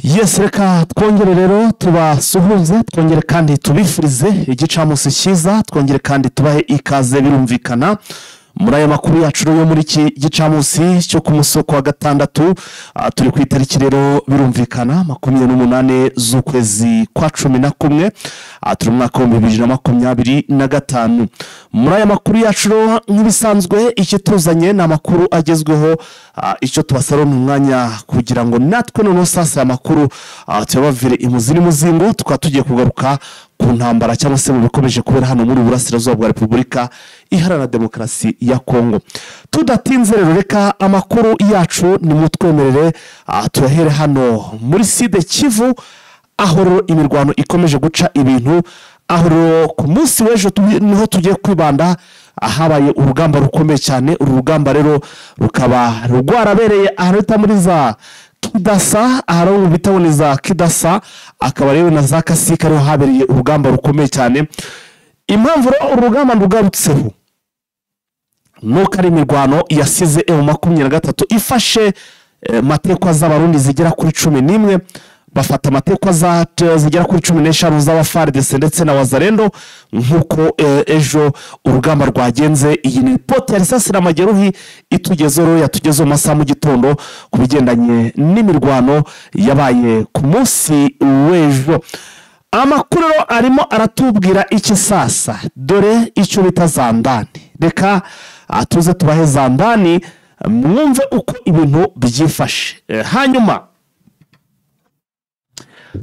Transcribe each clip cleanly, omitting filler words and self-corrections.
Yes, reka twongere rero tubasuhuze, twongere kandi tubifurize igicamunsi cyiza, twongere kandi tubahe ikaze birumvikana muri aya makuru yacu yo muri iki gicamunsi cyo ku musoko wa gatandatu. Turi ku itariki rero birumvikana 28 z'ukwezi kwa 11 turi mu mwaka wa 2025. Muri aya makuru yacu nk'ibisanzwe ikituzanye na makuru agezweho, icyo tubasaba mu mwanya kugira ngo natwe none sasa amakuru tubavire imuzini muzingo, tukaba tugiye kugaruka ku ntambara cyangwa se mu bikomeje kubera hano muri Burasirazuba bwa Repubulika Iharanira Demokarasi ya Kongo. Tudatinze rero reka amakuru yacu ni mutwemerere tuyahere hano muri Sud Kivu, aho imirwano ikomeje guca ibintu, aho ku munsi w'ejo niho tugiye kwibanda ahabaye urugamba rukomeye cyane. Uru rugamba rero rukaba rwarabereye ahantu muri za Kidasa, aho bitaboneza Kidasa, akaba rero na za Kasika rero habereye urugamba rukomeye cyane. Impamvu urugamba rugarutseho nuko ari imirwano yasize M23 ifashe matekwa z'abarundi zigera kuri 11, bafata amatekwa zigera kuri 15 z'abaFARDC ndetse na Wazalendo nkuko ejo urugamba rwagenze. Iyi ni report ya Risasira Mageruhi itugezeho yatugezeho masaha mu gitondo ku bigendanye n'imirwano yabaye ku munsi w'ejo. Amakuru arimo aratubwira iki sasa, dore icyo bita Zandani. Reka tuze tubahe Zandani mwumve uko ibintu byifashe. Hanyuma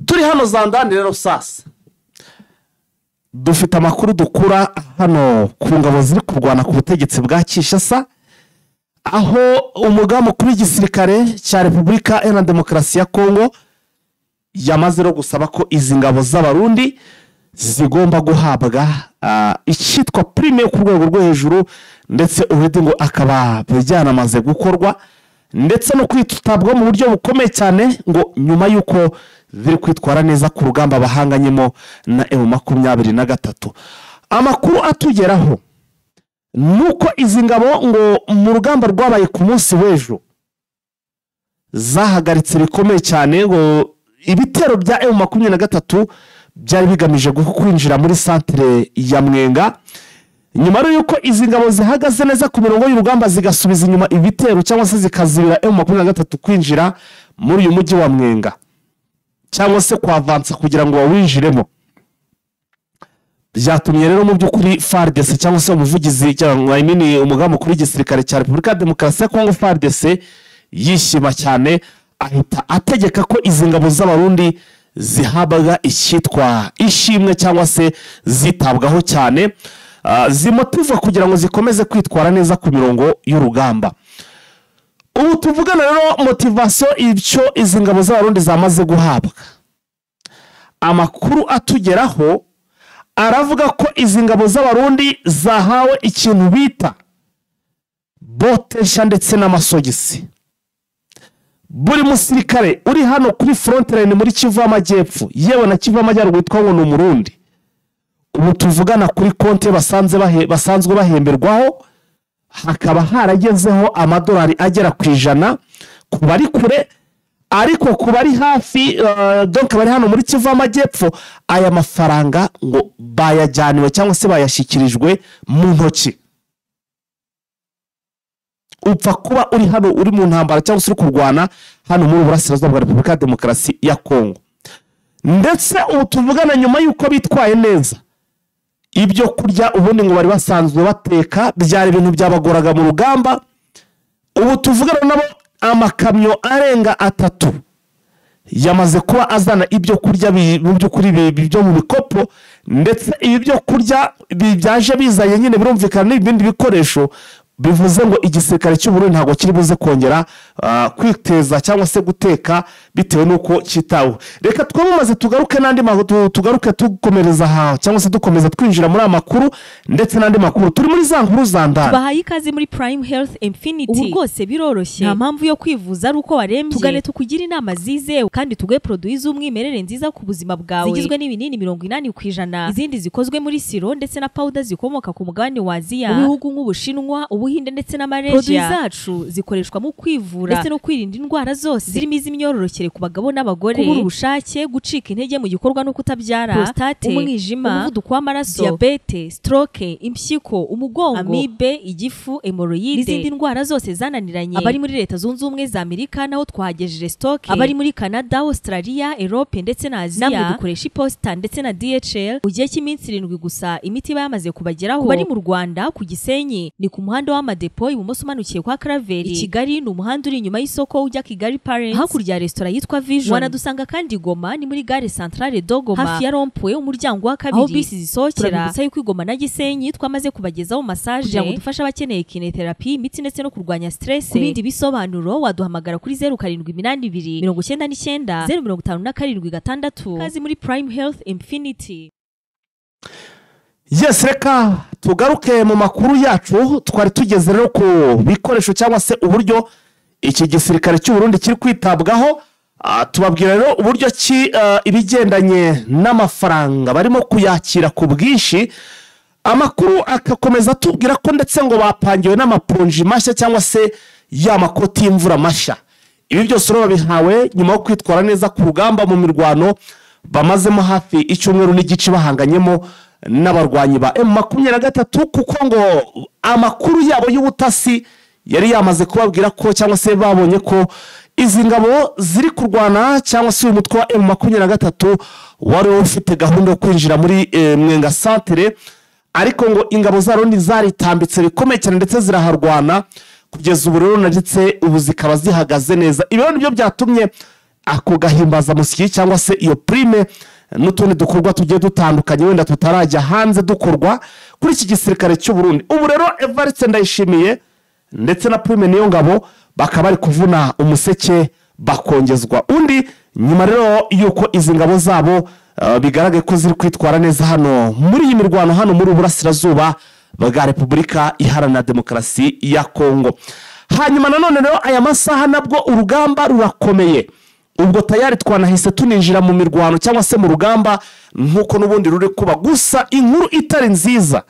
turi hano Zandani rero sasa dufite amakuru dukura hano ku ngabo ziri kurwana ku butegetsi bwa Kinshasa, aho umugaba mukuru w'igisirikare cya Repubulika Iharanira Demokarasi ya Kongo yamaze no gusaba ko izi ngabo z'abarundi zigomba guhabwa icyitwa prime ku rwego rwo hejuru, ndetse uredi ngo akaba byanamaze gukorwa ndetse no kwitabwaho mu buryo bukomeye cyane, ngo nyuma y'uko ziri kwitwara neza ku rugamba bahanganyemo na M23. Amakuru atugeraho nuko izi ngabo ngo mu rugamba rwabaye ku munsi w'ejo zahagaritse bikomeye cyane, ngo ibitero bya M23 byari bigamije kwinjira muri centre ya Mwenga. Nyuma y'uko izi ngabo zihagaze neza ku mirongo y'urugamba zigasubiza inyuma ibitero cyangwa se zikazibira M23 kwinjira muri uyu mujyi wa Mwenga cyangwa se kwavansa kugira ngo wawinjiremo, byatumye rero mu by'ukuri FARDC cyangwa se umuvugizi cyangwa umugaba mukuru w'igisirikare cya Repubulika ya Demokarasi ya Kongo FARDC yishima cyane, ahita ategeka ko izi ngabo z'abarundi zihabwa icyitwa ishimwe cyangwa se zitabwaho cyane, zimotiva kugira ngo zikomeze kwitwara neza ku mirongo y'urugamba. Ubu tuvugana rero motivation ibyo izi ngabo z'abarundi zamaze guhabwa. Amakuru atugeraho aravuga ko izi ngabo z'abarundi zahawe ikintu bita botesha ndetse n'amasogisi. Buri musirikare uri hano kuri front line muri Kivu y'Amajyepfo, yewe na Kivu y'Amajyaruguru witwa ngo n'umurundi, ubu tuvugana kuri konte basanzwe bahemberwaho, hakaba haragezeho amadolari agera ku 100 ku bari kure, ariko ku bari hafi donc bari hano muri Kivu y'Amajyepfo aya mafaranga ngo bayajyaniwe cyangwa se bayashyikirijwe mu ntoki. Upfa kuba uri hano uri mu ntambara cyangwa se uri kurwana hano muri Burasirazuba bwa Repubulika ya Demokarasi ya Kongo, ndetse ubu tuvugana nyuma y'uko bitwaye neza ibyo kurya ubundi ngo bari basanzwe bateka byari ibintu byabagoraga mu rugamba. Ubu tuvugana nabo amakamyo arenga 3 yamaze kuba azana ibyo kurya mu by'ukuri byo mu bikopo, ndetse ibi byo kurya byaje bizanye nyine birumvikana n'ibindi bikoresho, bivuze ngo igisirikare cy'u Burundi ntago kiri buze kongera kwiteza cyangwa se guteka bitewe nuko kitaho. Reka twamaze tugaruke nandi tugaruke tukomereza ha cyangwa se dukomeza twinjira muri amakuru ndetse nandi makuru. Turi muri za nkuru Zandani. Bahaye ikaze muri Prime Health Infinity. Ubu rwose biroroshye, nta mpamvu yo kwivuza ari uko warembye. Tugane tukugira inama zizewe kandi tuguhe produits z'umwimerere nziza ku buzima bwawe, zigizwe n'ibinini 80%, izindi zikozwe muri siro ndetse na powder zikomoka ku mugabane wa Aziya, mu bihugu nk'Ubushinwa, Ubuhinde ndetse na Malaysia. Produits zacu zikoreshwa mu kwivura ndetse no kwirinda indwara zose zirimo iz'imyororokere ku bagabo n'abagore, kubura ubushake, gucika intege mu gikorwa no kutabyara, prostate, umwijima, umuvuduko w'amaraso, diabete, stroke, impyiko, umugongo, amibe, igifu, hemorrhoide n'izindi ndwara zose zananiranye. Abari muri Leta Zunze Ubumwe za Amerika naho twagejeje stock, abari muri Canada, Australia, Europe ndetse na Asia. Namwe dukoresha iposita ndetse na DHL mu gihe cy'iminsi 7 gusa imiti yamaze kubageraho. Bari mu Rwanda ku Gisenyi ni ku muhanda w'amadepo ibumoso umanukiye kwa Karaveri. I Kigali ni umuhanda uri inyuma y'isoko ujya Kigali Parents, hakurya ya restaurant yitwa Vision. Wanadusanga kandi Goma ni muri gare centrale Dogoma hafi ya Rompwe umuryango wa kabiri aho bisi zisohokera. Turabutsa yuko Igoma na Gisenyi twamaze kubagezaho massage kugira ngo dufashe abakeneye kinetherapy, imiti ndetse no kurwanya stress. Ku bindi bisobanuro waduhamagara kuri 0782 99 057 kazi muri Prime Health Infinity. Yes, reka tugaruke mu makuru yacu. Twari tugeze rero ku bikoresho cyangwa se uburyo iki gisirikare cy'u Burundi kiri kwitabwaho. Tubabwira rero uburyo ki ibigendanye n'amafaranga barimo kuyakira ku bwinshi. Amakuru akakomeza tubwira ko ndetse ngo bapangiwe n'amaponji mashya cyangwa se ya makoti y'imvura mashya. Ibi byose rero babihawe nyuma yo kwitwara neza ku rugamba mu mirwano bamazemo hafi icyumweru n'igice bahanganyemo n'abarwanyi ba M23, kuko ngo amakuru yabo y'ubutasi yari yamaze kubabwira ko cyangwa se babonye ko izi ngabo ziri kurwana cyangwa se umutwe wa M23 wari ufite gahunda yo kwinjira muri Mwenga Centre, ariko ngo ingabo za Rundi zaritambitse bikomeye cyane ndetse ziraharwana kugeza ubu rero ndetse ubu zikaba zihagaze neza. Ibyo nibyo byatumye ako gahimbaza musiki cyangwa se iyo prime n'utundi dukorwa tugiye dutandukanye wenda tutarajya hanze dukorwa kuri iki gisirikare cy'u Burundi. Ubu rero Evariste Ndayishimiye ndetse na Prime Niyongabo bakaba bari kuvuna umuseke bakongezwa undi nyuma rero yuko izi ngabo zabo bigaragaye ko ziri kwitwara neza hano muri iyi mirwano hano muri Burasirazuba bwa Repubulika Iharanira Demokarasi ya Kongo. Hanyuma nanone rero aya masaha nabwo urugamba rurakomeye. Ubwo tayari twanahise tuninjira mu mirwano cyangwa se mu rugamba nkuko nubundi ruri kuba. Gusa inkuru itari nziza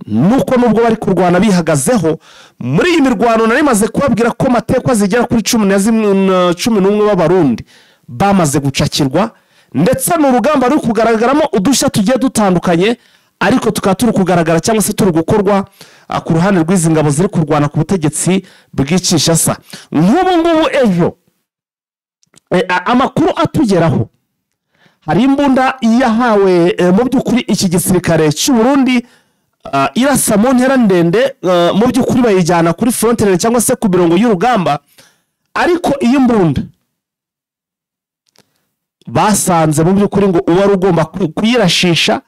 nuko nubwo bari kurwana bihagazeho muri iyi mirwano nari maze kubabwira ko matekwa zigera kuri 11 b'abarundi bamaze gucakirwa, ndetse n'urugamba ruri kugaragaramo udushya tugiye dutandukanye, ariko tukaba turi kugaragara cyangwa se turi gukorwa ku ruhande rw'izi ngabo ziri kurwana ku butegetsi bw'Kinshasa. Nk'ubu ejo amakuru atugeraho hari imbunda yahawe mu by'ukuri iki gisirikare cy'u Burundi irasa mu ntera ndende, mu by'ukuri bayijyana kuri frontiere cyangwa se ku mirongo y'urugamba, ariko iyi mbunda basanze mu by'ukuri ngo uwari ugomba kuyirashisha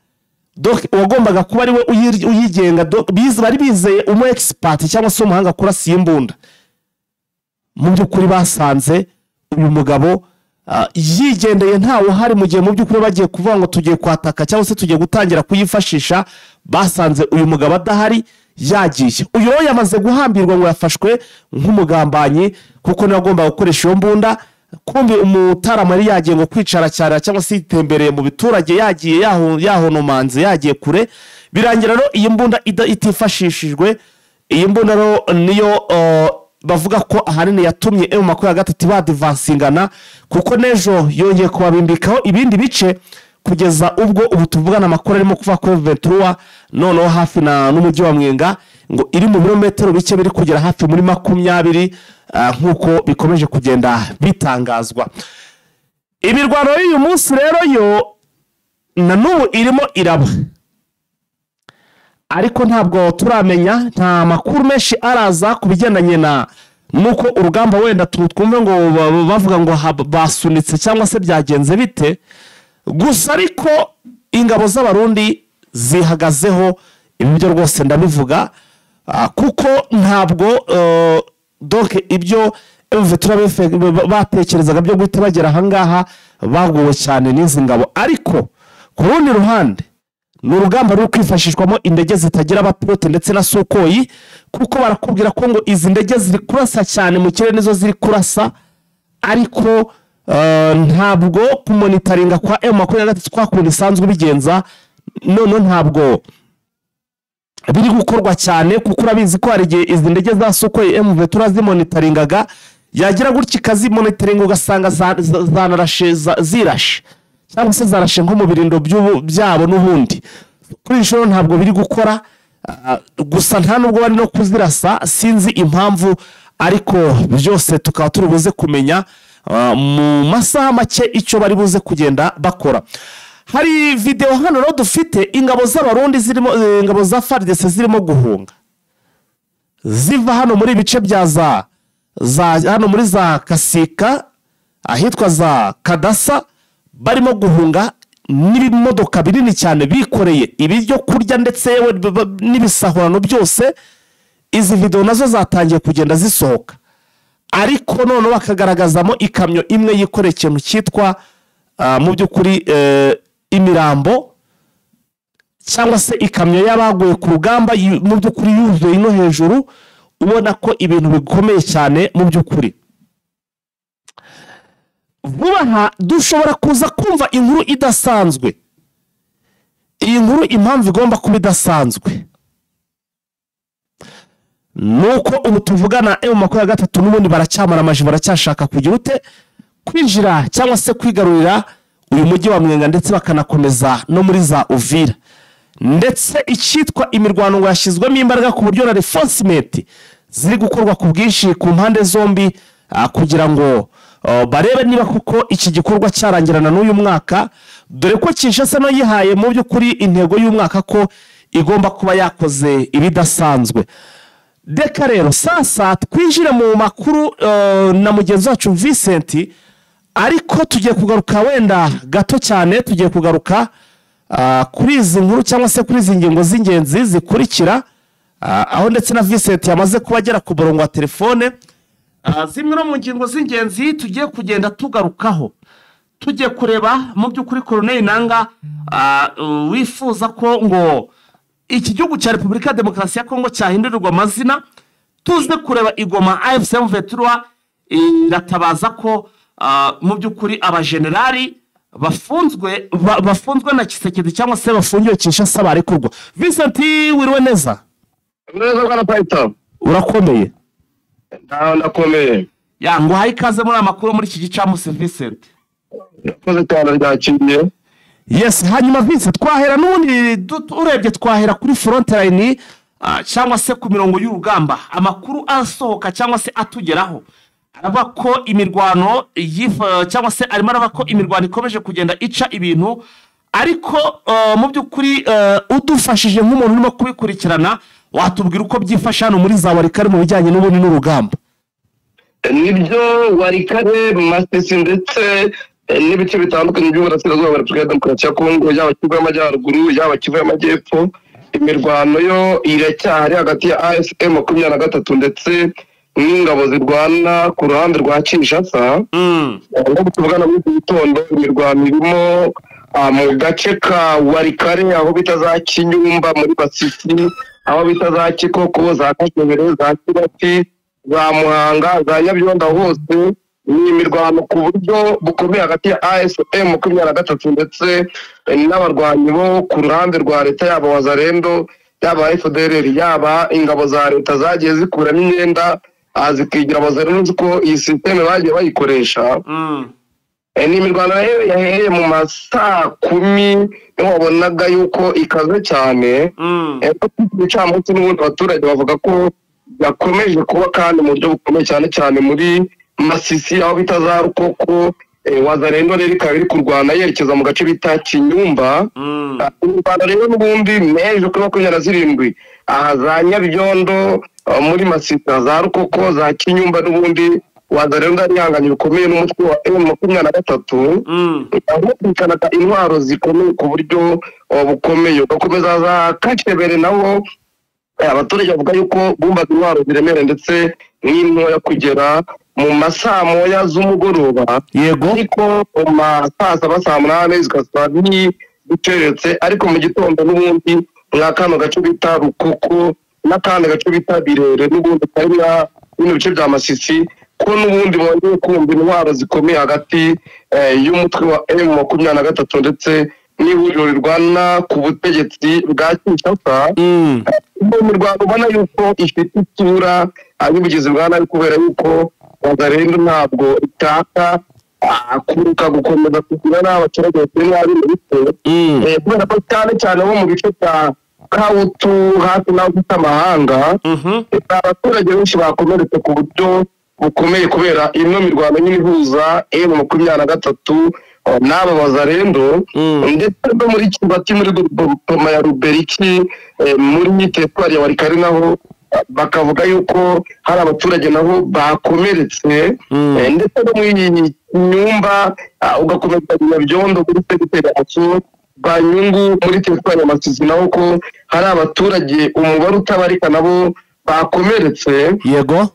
wagombaga kuba ari we uyigenga. Bari bizeye umu expert cyangwa se umuhanga kurasa iyi mbunda. Mu by'ukuri basanze uyu mugabo yigendeye ntawe hari mu gihe mu by'ukuri bagiye kuvuga ngo tugiye kwataka cyangwa se tugiye gutangira kuyifashisha, basanze uyu mugabo adahari yagiye. Uyu rero yamaze guhambirwa ngo yafashwe nk'umugambanyi kuko niwe agomba gukoresha iyo mbunda. Kumbi umutarama yari yagiye ngo kwicara cyane cyangwa se yitembereye mu biturage, yagiye yahonomanze yagiye kure, birangira rero iyi mbunda itifashishijwe. Iyi mbunda rero niyo bavuga ko ahanini yatumye M23 badivansingana, kuko nejo yongeye kubabimbikaho ibindi bice kugeza ubwo ubu tuvugana amakuru arimo kuva ko M23 noneho hafi n'umujyi wa Mwenga ngo iri mu birometero bike biri kugera hafi muri 20 nkuko bikomeje kugenda bitangazwa. Imirwano y'uyu munsi rero yo nanubu irimo iraba, ariko ntabwo turamenya, nta makuru menshi araza kubigendanye nuko urugamba wenda twumve ngo bavuga ngo basunitse cyangwa se byagenze bite. Gusa ariko ingabo z'abarundi zihagazeho, ibyo rwose ndabivuga, kuko ntabwo donc ibyo batekerezaga byo guhita bagera ahangaha baguwe cyane n'izi ngabo. Ariko ku rundi ruhande n'urugamba ruri kwifashishwamo indege zitagira abapilote ndetse na Sukhoi, kuko barakubwira ko ngo izi ndege ziri kurasa cyane mu kirere, nizo ziri kurasa, ariko ntabwo kumonitoringa kwa M23 twakundi isanzwe bigenza. None ntabwo biri gukorwa cyane kuko urabizi ko hari igihe izi ndege za Sukhoi MV turazimonitoringaga yagira gutya ikazimonitoringa ugasanga zanarashe zirashe cyangwa se zarashe nko mu birindo byabo n'ubundi kuri inshuro ntabwo biri gukora gusa nta nubwo bari no kuzirasa sinzi impamvu ariko byose tukaba turi buze kumenya mu masaha make icyo bari buze kugenda bakora. Hari video hano rero dufite ingabo z'abarundi zirimo ingabo za FARDC zirimo guhunga ziva hano muri bice bya za hano muri za Kasika ahitwa za Kadasa barimo guhunga n'ibimodoka binini cyane bikoreye ibiryo kurya ndetse yewe n'ibisahurano byose. Izi video nazo zatangiye kugenda zisohoka ariko none bakagaragazamo ikamyo imwe yikoreye ikintu cyitwa mu by'ukuri imirambo cyangwa se ikamyo y'abaguye ku rugamba mu by'ukuri yuzuye ino hejuru ubona ko ibintu bikomeye cyane mu by'ukuri. Vuba dushobora kuza kumva inkuru idasanzwe. Iyi nkuru impamvu igomba kuba idasanzwe nuko ubu tuvugana M23 n'ubundi baracyamara amaji baracyashaka kugira ute kwinjira cyangwa se kwigarurira uyu mujyi wa Mwenga ndetse bakanakomeza no muri za Uvira ndetse icyitwa imirwano ngo yashyizwemo imbaraga ku buryo na reinforcement ziri gukorwa ku bwinshi ku mpande zombi kugira ngo barebe niba kuko iki gikorwa cyarangirana n'uyu mwaka dore ko Kinshasa no yihaye mu by'ukuri intego y'umwaka ko igomba kuba yakoze ibidasanzwe. Deka rero sasa twinjire mu makuru na mugenzi wacu Vincent ariko tugiye kugaruka wenda gato cyane tugiye kugaruka kuri izi nkuru cyangwa se kuri izi ngingo z'ingenzi zikurikira aho ndetse na Vincent yamaze kubagera ku murongo wa telefone. Zimwe no mu ngingo z'ingenzi tugiye kugenda tugarukaho tugiye kureba mu by'ukuri Colonel Nanga wifuza ko ngo iki gihugu cya Repubulika Demokarasi ya Kongo cyahindurirwa amazina. Tuze kureba igoma AFC M23 iratabaza ko mu by'ukuri abajenerali bafunzwe na Kisekedi cyangwa se bafungiwe Kinshasa barekurwa. Vincent wiriwe neza? Neza bwana Paita. Urakomeye? Ndakomeye. Ya ngo hayi kaze muri amakuru muri iki gicamusi Vincent. Yakoze cyane ryakiriye. Yes, hanyuma Vincent twahera n'ubundi urebye twahera kuri front line cyangwa se ku mirongo y'urugamba amakuru asohoka cyangwa se atugeraho araba ko imirwano cyangwa se arimo araba ko imirwano ikomeje kugenda ica ibintu ariko mu by'ukuri udufashije nk'umuntu urimo kubikurikirana watubwira uko byifasha hano muri za Warikare mu bijyanye n'ubundi n'urugamba. Nibyo Warikare Masisi ndetse n'ibice bitandukanye by'uburasirazuba bwa Repubulika Demokarasi ya Kongo yaba Kivu y'Amajyaruguru yaba Kivu y'Amajyepfo imirwano yo iracyari hagati ya AFC M23 ndetse n'ingabo zirwana ku ruhande rwa Kinshasa. Ngo tuvugana muri gitondo imirwano irimo mu gace ka Warikare aho bita za Kinyumba muri Basisi aho bita za Kikoko za Kashebere za Kibati za Muhanga za Nyabyondo hose ni imirwano ku buryo bukomeye hagati ya AFM M23 ndetse n'abarwanyi bo ku ruhande rwa leta yaba Wazalendo yaba FDLR yaba ingabo za leta zagiye zikuramo imyenda zikigira Wazalendo ko iyi system bagiye bayikoresha. Ni imirwano yahereye mu masaa 10 wabonaga yuko ikaze cyane. Icyamunsi n'ubundi abaturage bavuga ko yakomeje kuba kandi mu buryo bukomeye cyane muri Masisi aho bita za Rukoko. Wazalendo rero ikaba iri kurwana yerekeza mu gace bita Kinyumba. Urwanda rero n'ubundi nejo kuri 27 aha za Nyabyondo muri Masisi za Rukoko za Kinyumba n'ubundi Wazalendo arihanganye bikomeye n'umutwe wa M23. Aho bikanaga intwaro zikomeye ku buryo bukomeye bakomeza za Kashebere naho abaturage bavuga yuko bumbaga intwaro ziremere ndetse n'intoya kugera mu masaa moya z'umugoroba. Yego ariko mu masaa 7:08 zikasaba biceretse ariko mu gitondo n'ubundi mwakano gace bita Rukoko n'akandi gace bita Birere n'ubundi karira bino bice bya Masisi ko n'ubundi bongeye kumva intwaro zikomeye hagati y'umutwe wa M23 ndetse n'ihuriro rirwana ku butegetsi bwa Kinshasa mu Rwanda ubona yuko ifite isura y'ubugizi bwa nabi kubera yuko Wazalendo ntabwo itaka kuruka gukomeza kugira n'abaturage bari nabi bite kubera ko cyane bo mu bice bya Kabutu hafi n'aho bita Amahanga abaturage benshi bakomeretse ku buryo bukomeye kubera ino mirwano nyine ihuza M23 n'aba Wazalendo ndetse no muri Kibati muri Goma ya Ruberiki muri teritwari ya Walikale naho bakavuga yuko hari abaturage nabo bakomeretse ndetse no muri Nyumba ugakomeza Nyabyondo muri teritwari ya Banyungu muri teritwari ya Masisi naho ko hari abaturage umubare utabarika nabo bakomeretse yego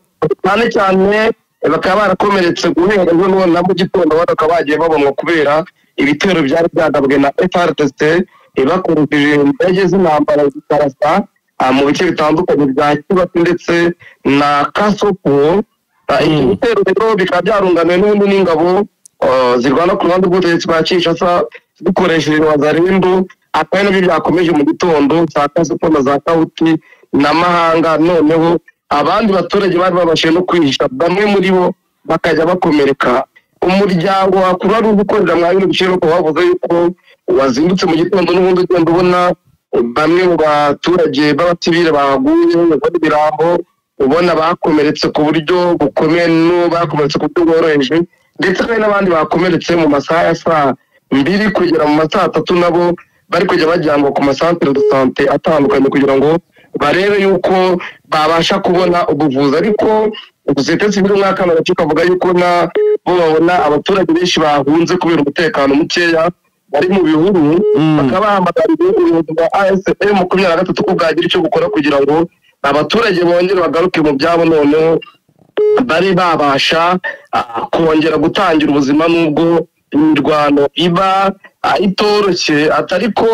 cyane bakaba barakomeretse guhera ejo na mu gitondo bakaba bagiye babonwa kubera ibitero byari byagabwe na FARDC bakoresheje indege z'intambara zikarasa mu bice bitandukanye bya Kibati ndetse na Kasoko. Ibitero rero bikaba byarunganiwe n'ubundi n'ingabo zirwana ku ruhande rw'ubutegetsi bwa Kinshasa zikoresheje Wazalendo akaba nabyo byakomeje mu gitondo saa Kasoko na za Kabuti n'Amahanga noneho abandi baturage bari babashe no kwihisha bamwe muri bo bakajya bakomereka. Umuryango wa Croix Rouge ukorera mwa bino bice ko bavuze yuko wazindutse mu gitondo n'ubundi ugenda ubona bamwe mu baturage b'abasivile baguye bari birambo ubona bakomeretse ku buryo bukomeye no bakomeretse ku buryo bworoheje ndetse hari n'abandi bakomeretse mu masaha ya saa 2 kugera mu masaha 3 nabo bari kujya bajyanwa ku masantere de santé atandukanye kugira ngo barebe yuko babasha kubona ubuvuzi. Ariko sosiyete sivile mwaka na gace kavuga yuko na bo babona abaturage benshi bahunze kubera umutekano mukeya bari mu bihuru bakaba bahamagarira ubuyobozi bwa ASM 23 ko bwagira icyo gukora kugira ngo abaturage bongere bagaruke mu byabo noneho bari babasha kongera gutangira ubuzima nubwo imirwano iba itoroshye atariko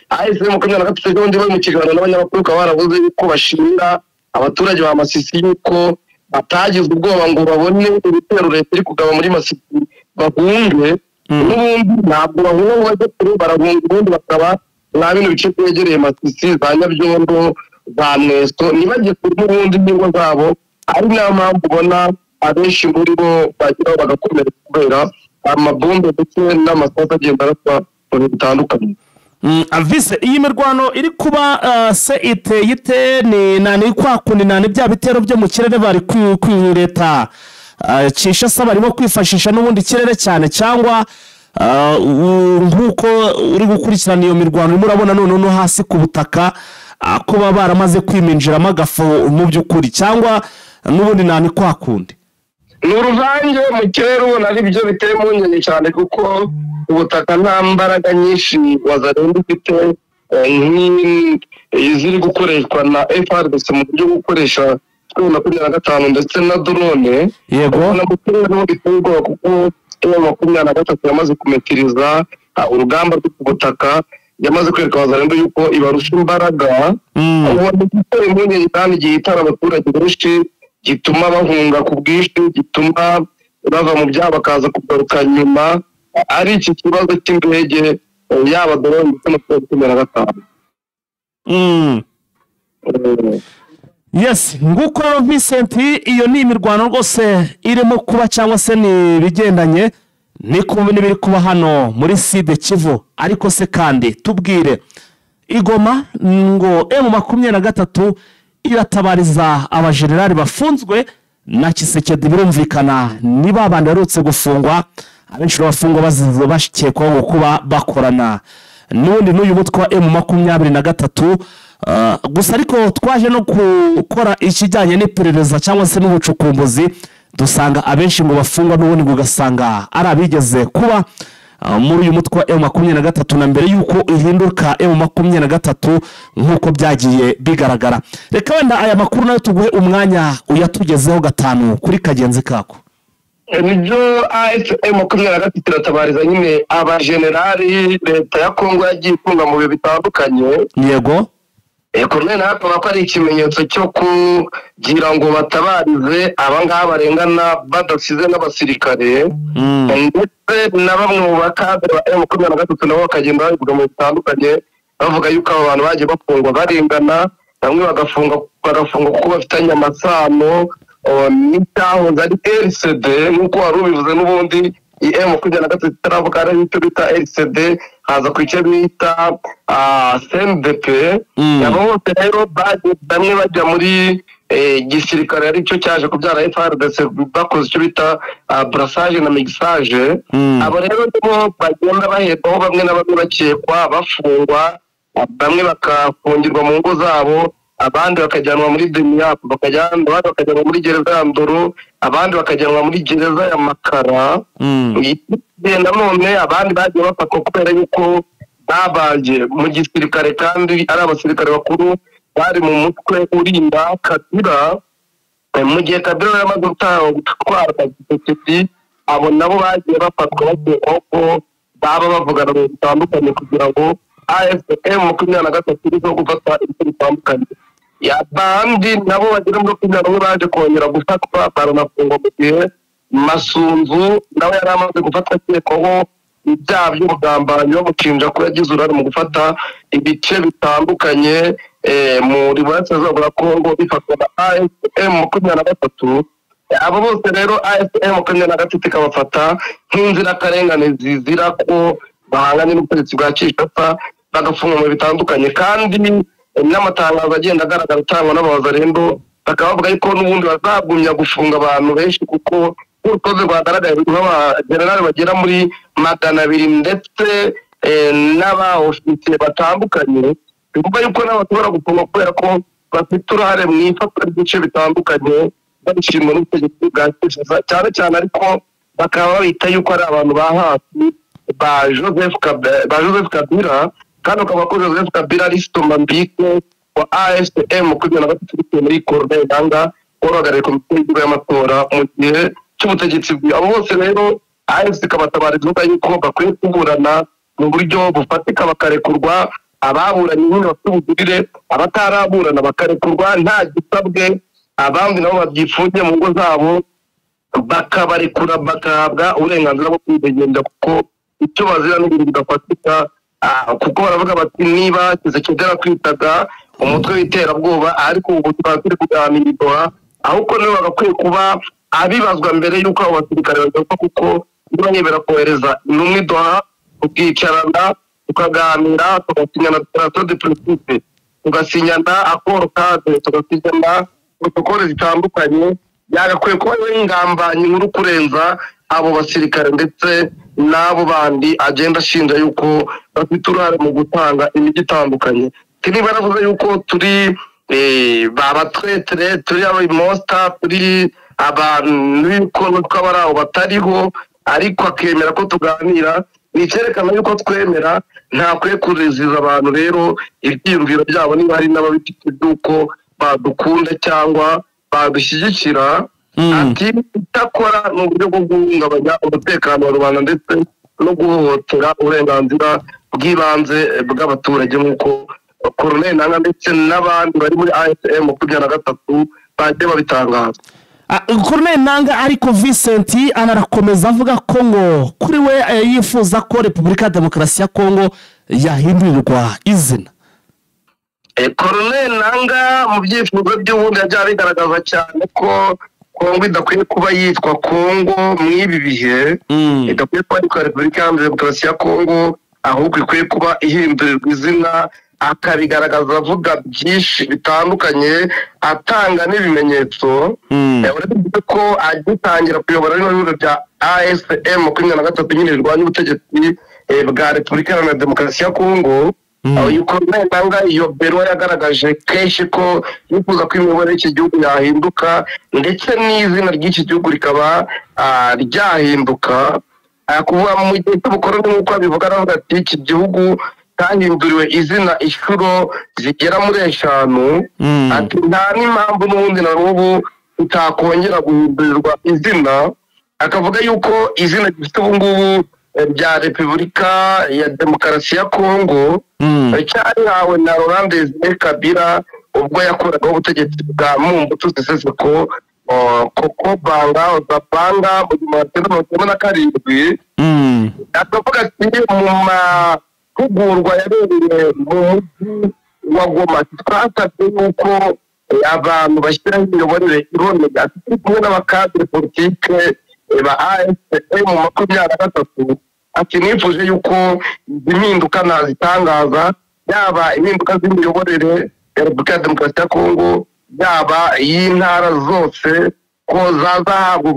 ASM 23 n'undi bari mu kiganiro n'abanyamakuru bakaba baravuze ko bashimira abaturage ba Masisi yuko batagize ubwoba ngo babone ibitero leta iri kugaba muri Masisi bahunge n'ubundi ntabwo bahunga bajye barahunga ubundi bakaba nta bino bice byegereye Masisi za Nyabyondo za Mweso nibajye kuri n'ubundi n'ingo zabo ari nayo mpamvu ubona abenshi muri bo bagira bagakomereka kubera amabombe ndetse n'amasasu agenda arapfa mu bitandukanye. Avise iyi mirwano iri kuba se iteye ni nani kwa kundi nani bya bitero byo mu kirere bari kwireta Kinshasa barimo kwifashisha n'ubundi kirere cyane cyangwa nkuko uri gukurikirana iyo mirwano murabona none no hasi ku butaka ko baba baramaze kwiminjiramo agafu mu by'ukuri cyangwa n'ubundi nani kwa kundi n'uruvange mu kirere ubona ari byo biteye impungenge cyane kuko ubutaka nta mbaraga nyinshi Wazalendo ifite ziri gukoreshwa na FARDC mu buryo bwo gukoresha 25 ndetse na drone yego na mutero bitungwa kuko 23 yamaze kumetiriza urugamba rw'ubutaka yamaze kwereka Wazalendo yuko ibarusha imbaraga ubona giteye impungenge kandi gihitana abaturage benshi gituma bahunga ku bwinshi gituma bava mu byabo bakaza kugaruka nyuma ari iki kibazo cy'indege yaba drone ndetse no 25. Yes, nguko Vincent iyo ni imirwano rwose irimo kuba cyangwa se ni bigendanye ni kumwe n'ibiri kuba hano muri Sud Kivu. Ariko se kandi tubwire Igoma ngo M23 iratabariza abajenerali bafunzwe na Kisekedi birumvikana niba bandarutse gufungwa abenshi bafungwa bazize bashikekwaho kuba bakorana n'undi n'uyu mutwe wa M23 gusa ariko twaje no gukora ikijyanye n'iperereza cyangwa se n'ubucukumbuzi dusanga abenshi ngo bafungwa n'ubundi ugasanga ari abigeze kuba muri uyu mutwe wa M23 na mbere yuko ihinduka M23 nkuko byagiye bigaragara. Reka wenda aya makuru nayo tuguhe umwanya uyatugezeho gatanu kuri kagenzi kako. Nibyo ASM 23 iratabariza nyine abajenerali leta ya Kongo yagiye ifunga mu bihe bitandukanye yego Colonel akaba ko ari ikimenyetso cyo kugira ngo batabarize abangaba barengana badasize n'abasirikare ndetse na bamwe mu bakadre ba M23 nabo bakagenda bavuga mu bitandukanye bavuga yuko abo bantu bagiye bafungwa barengana bamwe bagafungwa kuko bafitanye amasano n'icyahoze ari RCD nk'uko wari ubivuze n'ubundi M23 taravuga ari icyo bita RCD haza ku icyo bita CNDP abo bose rero bamwe bajya muri gisirikare ari cyo cyaje kubyara FARDC bakoze icyo bita brassage na mixage abo rero nibo bagenda bahekwaho bamwe na bamwe bakekwa bafungwa bamwe bakafungirwa mu ngo zabo abandi bakajyanwa muri Demiap bakajyanwa muri gereza ya Ndoro abandi bakajyanwa muri gereza ya Makara none abandi bagiye bafatwa kubera yuko babaje mu gisirikare kandi ari abasirikare bakuru bari mu mutwe urinda Kabila mu gihe Kabila yamaze gutwara Tshisekedi abo nabo bagiye bafatwa ko baba bavugana mu bitandukanye kugira ngo AFM 23 zo gufata ibintu bitandukanye abandi nabo bagira muri kunyarwa baje kongera gufatwa baranafungwa mu gihe Masunzu nawe yari amaze gufatwa cyekwaho ibyaha by'ubugambanyi bamukinja ko yagize uruhare mu gufata ibice bitandukanye muri burasirazuba bwa Kongo bifatwa na AFM 23 abo bose rero AFM 23 ikabafata nk'inzirakarengane zizira ko bahanganye n'ubutegetsi bwa Kinshasa bagafungwa mu bitandukanye kandi n'amatangazo agenda agaragara atangwa n'abazarendo bakaba bavuga yuko n'ubundi bazagumya gufunga abantu benshi kuko urukoze rwagaragaye nk'abagenerali bagera muri 200 ndetse n'abaofisiye batandukanye bivuga yuko n'abashobora gufunga kubera ko bafite uruhare mu ifatwa ry'ibice bitandukanye babishimwa n'ubutegetsi bwa Kinshasa cyane cyane ariko bakaba babita yuko ari abantu ba hafi ba Joseph Kabila kandi ukaba ko Joseph Kabila ari Stombambike wa AFM 23 muri Corneille Nangaa waragareye komite y'igihugu y'amatora mu gihe cy'ubutegetsi abo bose rero AFC kabatabariza yuko bakwiye kuburana mu buryo bufatika bakarekurwa ababuranye nyine bafite ubujurire abataraburana bakarekurwa nta gisabwe abandi nabo babyifungiye mu ngo zabo bakabarekura bagahabwa uburenganzira bwo kwidegembya kuko icyo bazira n'ibintu bidafatika kuko baravuga bati niba Tshisekedi kwitaga umutwe w'iterabwoba ariko ubu twakiri kuganirirwa ahubwo niba bagakwiye kuba abibazwa mbere yuko abo basirikare bagapfa kuko niba yemera kohereza intumwa Doha ukicarana tukaganira tugasinyana declaration de principe tugasinyana accord cadre tugasinyana protocole zitandukanye yagakwiye kuba y'ingambanyi nkuru kurenza abo basirikare ndetse n'abo bandi agenda ashinja yuko bafite uruhare mu gutanga imijyi itandukanye niba baravuze yuko turi babatwetere turi abimosta turi abantu b'ibikono tw'abari aho batariho ariko akemera ko tuganira ni icyerekana yuko twemera ntakwiye kureziza abantu rero ibyiyumviro byabo niba hari n'ababifite by'uko badukunda cyangwa badushyigikira ati itakora mu buryo bwo guhungabanya umutekano wa rubanda ndetse no guhohotera uburenganzira bw'ibanze bw'abaturage nk'uko Colonel Nangaa ndetse n'abandi bari muri AFM 23 bagiye babitangaza. Colonel Nangaa ariko Vincent anarakomeza avuga ko ngo kuri we yifuza ko Repubulika ya Demokarasi ya Kongo yahindurirwa izina. Colonel Nangaa mu byifuzo by'ubundi yaje bigaragaza cyane ko Kongo idakwiye kuba yitwa Kongo mw'ibi bihe idakwiye kuba yitwa Repubulika ya Demokarasi ya Kongo ahubwo ikwiye kuba ihindurirwa izina akabigaragaza avuga byinshi bitandukanye atanga n'ibimenyetso uretse ko agitangira kuyobora n'ibiro bya AFM 23 nyine birwanya ubutegetsi bwa Repubulika ya Demokarasi ya Kongo yuko Nangaa iyo bero yagaragaje kenshi ko yifuza ko imiyoborere y'iki gihugu yahinduka ndetse n'izina ry'iki gihugu rikaba ryahinduka kuvuga mu gihe cy'ubukoroni nk'uko abivuga aravuga ati iki gihugu kahinduriwe izina inshuro zigera muri 5 ati nta n'impamvu n'ubundi na n'ubu utakongera guhindurirwa izina akavuga yuko izina gifite ubu ngubu bya Repubulika ya Demokarasi ya Kongo cyahawe na Laurent Desire Kabila ubwo yakoragaho ubutegetsi bwa Mobutu Sese Seko Koko Banga Ozapanga mu 1997 akavuga ati mu mahugurwa yabereye mu mujyi wa Goma twasabye yuko abantu bashyiraho imiyoborere iboneye ati kumwe n'abakadre politike ba AFP mu 2023 ati nifuje yuko impinduka nazitangaza yaba impinduka z'imiyoborere ya Repubulika ya Demokarasi ya Kongo yaba y'intara zose ko zazahabwa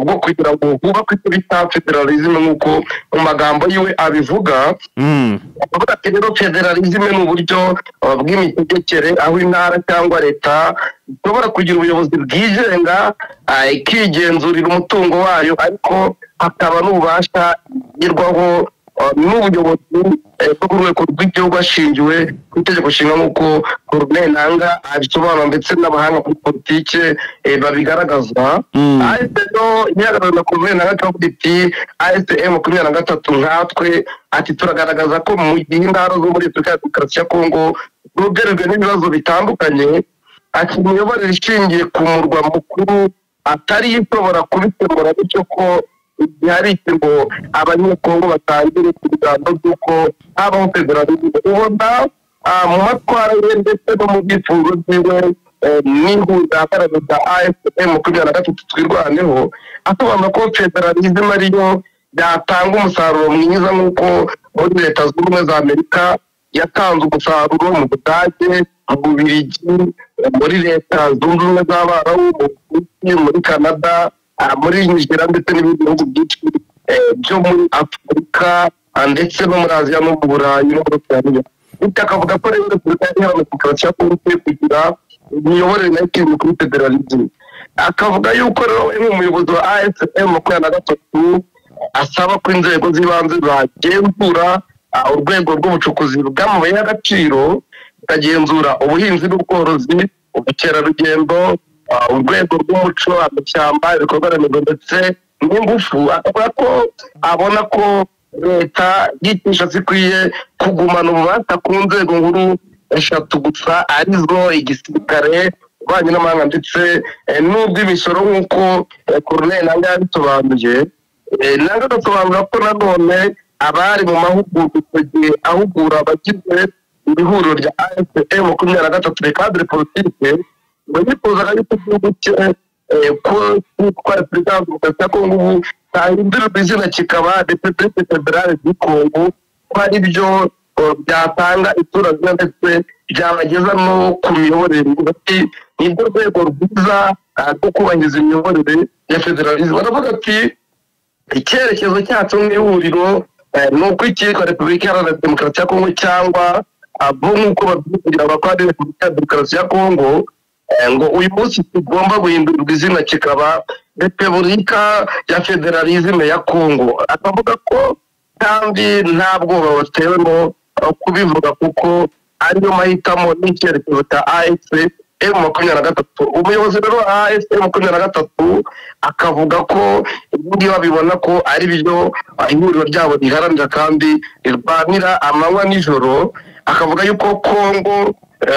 bwo kugira ngo hubakwe icyo bita federalisme nk'uko mu magambo yiwe abivuga avuga ati rero federalisme ni uburyo bw'imitegekere aho intara cyangwa leta ishobora kugira ubuyobozi bwigenga ikigenzurira umutungo wayo ariko hakaba n'ububasha bugirwaho n'ubuyobozi bwo ku rwego rw'igihugu ashingiwe ku itegeko nshinga nk'uko Corneille Nangaa abisobanura ndetse n'abahanga muri politike babigaragaza AFP ihagarariwe na Corneille Nangaa akavuga iti AFM 23 nkatwe ati turagaragaza ko mu gihe intara zo muri Repubulika ya Demokarasi ya Kongo zugarijwe n'ibibazo bitandukanye ati imiyoborere ishingiye ku murwa mukuru atari ishobora kubikemura bityo ko hari ngo abanyekongo batangire kubiganiro by'uko habaho federalisme ubona mu matwara ye ndetse no mu byifuzo byiwe n'ihuriro ahagarariza AFM 23 twirwaneho asobanura ko federalisme ariyo yatanga umusaruro mwiza nk'uko muri Leta Zunze Ubumwe za Amerika yatanze umusaruro mu Budage mu Bubiligi muri Leta Zunze Ubumwe z'Abarabu muri Canada muri Nigeria ndetse n'ibindi bihugu byinshi byo muri Afurika ndetse no muri Aziya no mu Burayi no muri Australia akavuga ko rero Repubulika ya Demokarasi ya Kongo kugira imiyoborere nayo ikiri kuri federalisme akavuga yuko rero nk'umuyobozi wa AFM 23 asaba ko inzego z'ibanze bagenzura urwego rw'ubucukuzi bw'amabuye y'agaciro bakagenzura ubuhinzi n'ubworozi ubukerarugendo urwego rw'umuco amashyamba ibikorwa remezo ndetse n'ingufu akavuga ko abona ko leta yigisha zikwiye kugumana ububasha ku nzego nkuru eshatu gusa arizo igisirikare ububanyi n'amahanga ndetse n'ubw'imisoro nk'uko Corneille Nangaa yabisobanuye Nangaa agasobanura ko nanone abari mu mahugurwa gihe ahugura abagize ihuriro rya AFM 23 cadre politique bifuzaga yuko igihugu cye ko Repubulika ya Demokarasi ya Kongo ubu tahindurwa izina kikaba Repubulika Federale du Congo ko ari byo byatanga isura nziza ndetse byabageza no ku miyoborere ati nibwo rwego rwiza rwo kubahiriza imiyoborere ya federalisme baravuga ati icyerekezo cyacu n'ihuriro ni uko icyitwa Repubulika Iharanira Demokarasi ya Kongo cyangwa abo nk'uko babyivugira bakora Repubulika ya Demokarasi ya Kongo ngo uyu munsi tugomba guhindurirwa izina kikaba Repubulika ya Federalisme ya Kongo akavuga ko kandi nta bwoba batewemo kubivuga kuko ariyo mahitamo n'icyerekezo cya AFM 23 umuyobozi rero wa AFM 23 akavuga ko ibindi babibona ko ari byo ihuriro ryabo riharanira kandi rirwanira amanywa n'ijoro akavuga yuko Kongo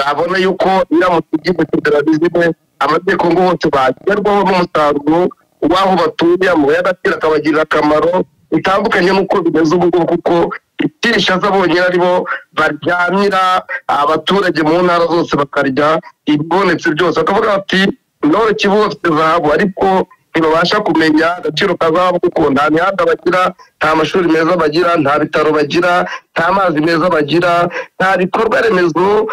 abona yuko iramutse igiye federalisme abanyekongo bose bagerwaho n'umusaruro w'aho batuye amabuye y'agaciro akabagirira akamaro bitandukanye n'uko bimeze ubu kuko itishaza bonyine aribo baryamira abaturage mu ntara zose bakarya ibibonetse byose akavuga ati none Kivu bafite zahabu ariko ntibabasha kumenya agaciro ka zahabu kuko nta mihanda bagira nta mashuri meza bagira nta bitaro bagira nta mazi meza bagira nta bikorwa remezo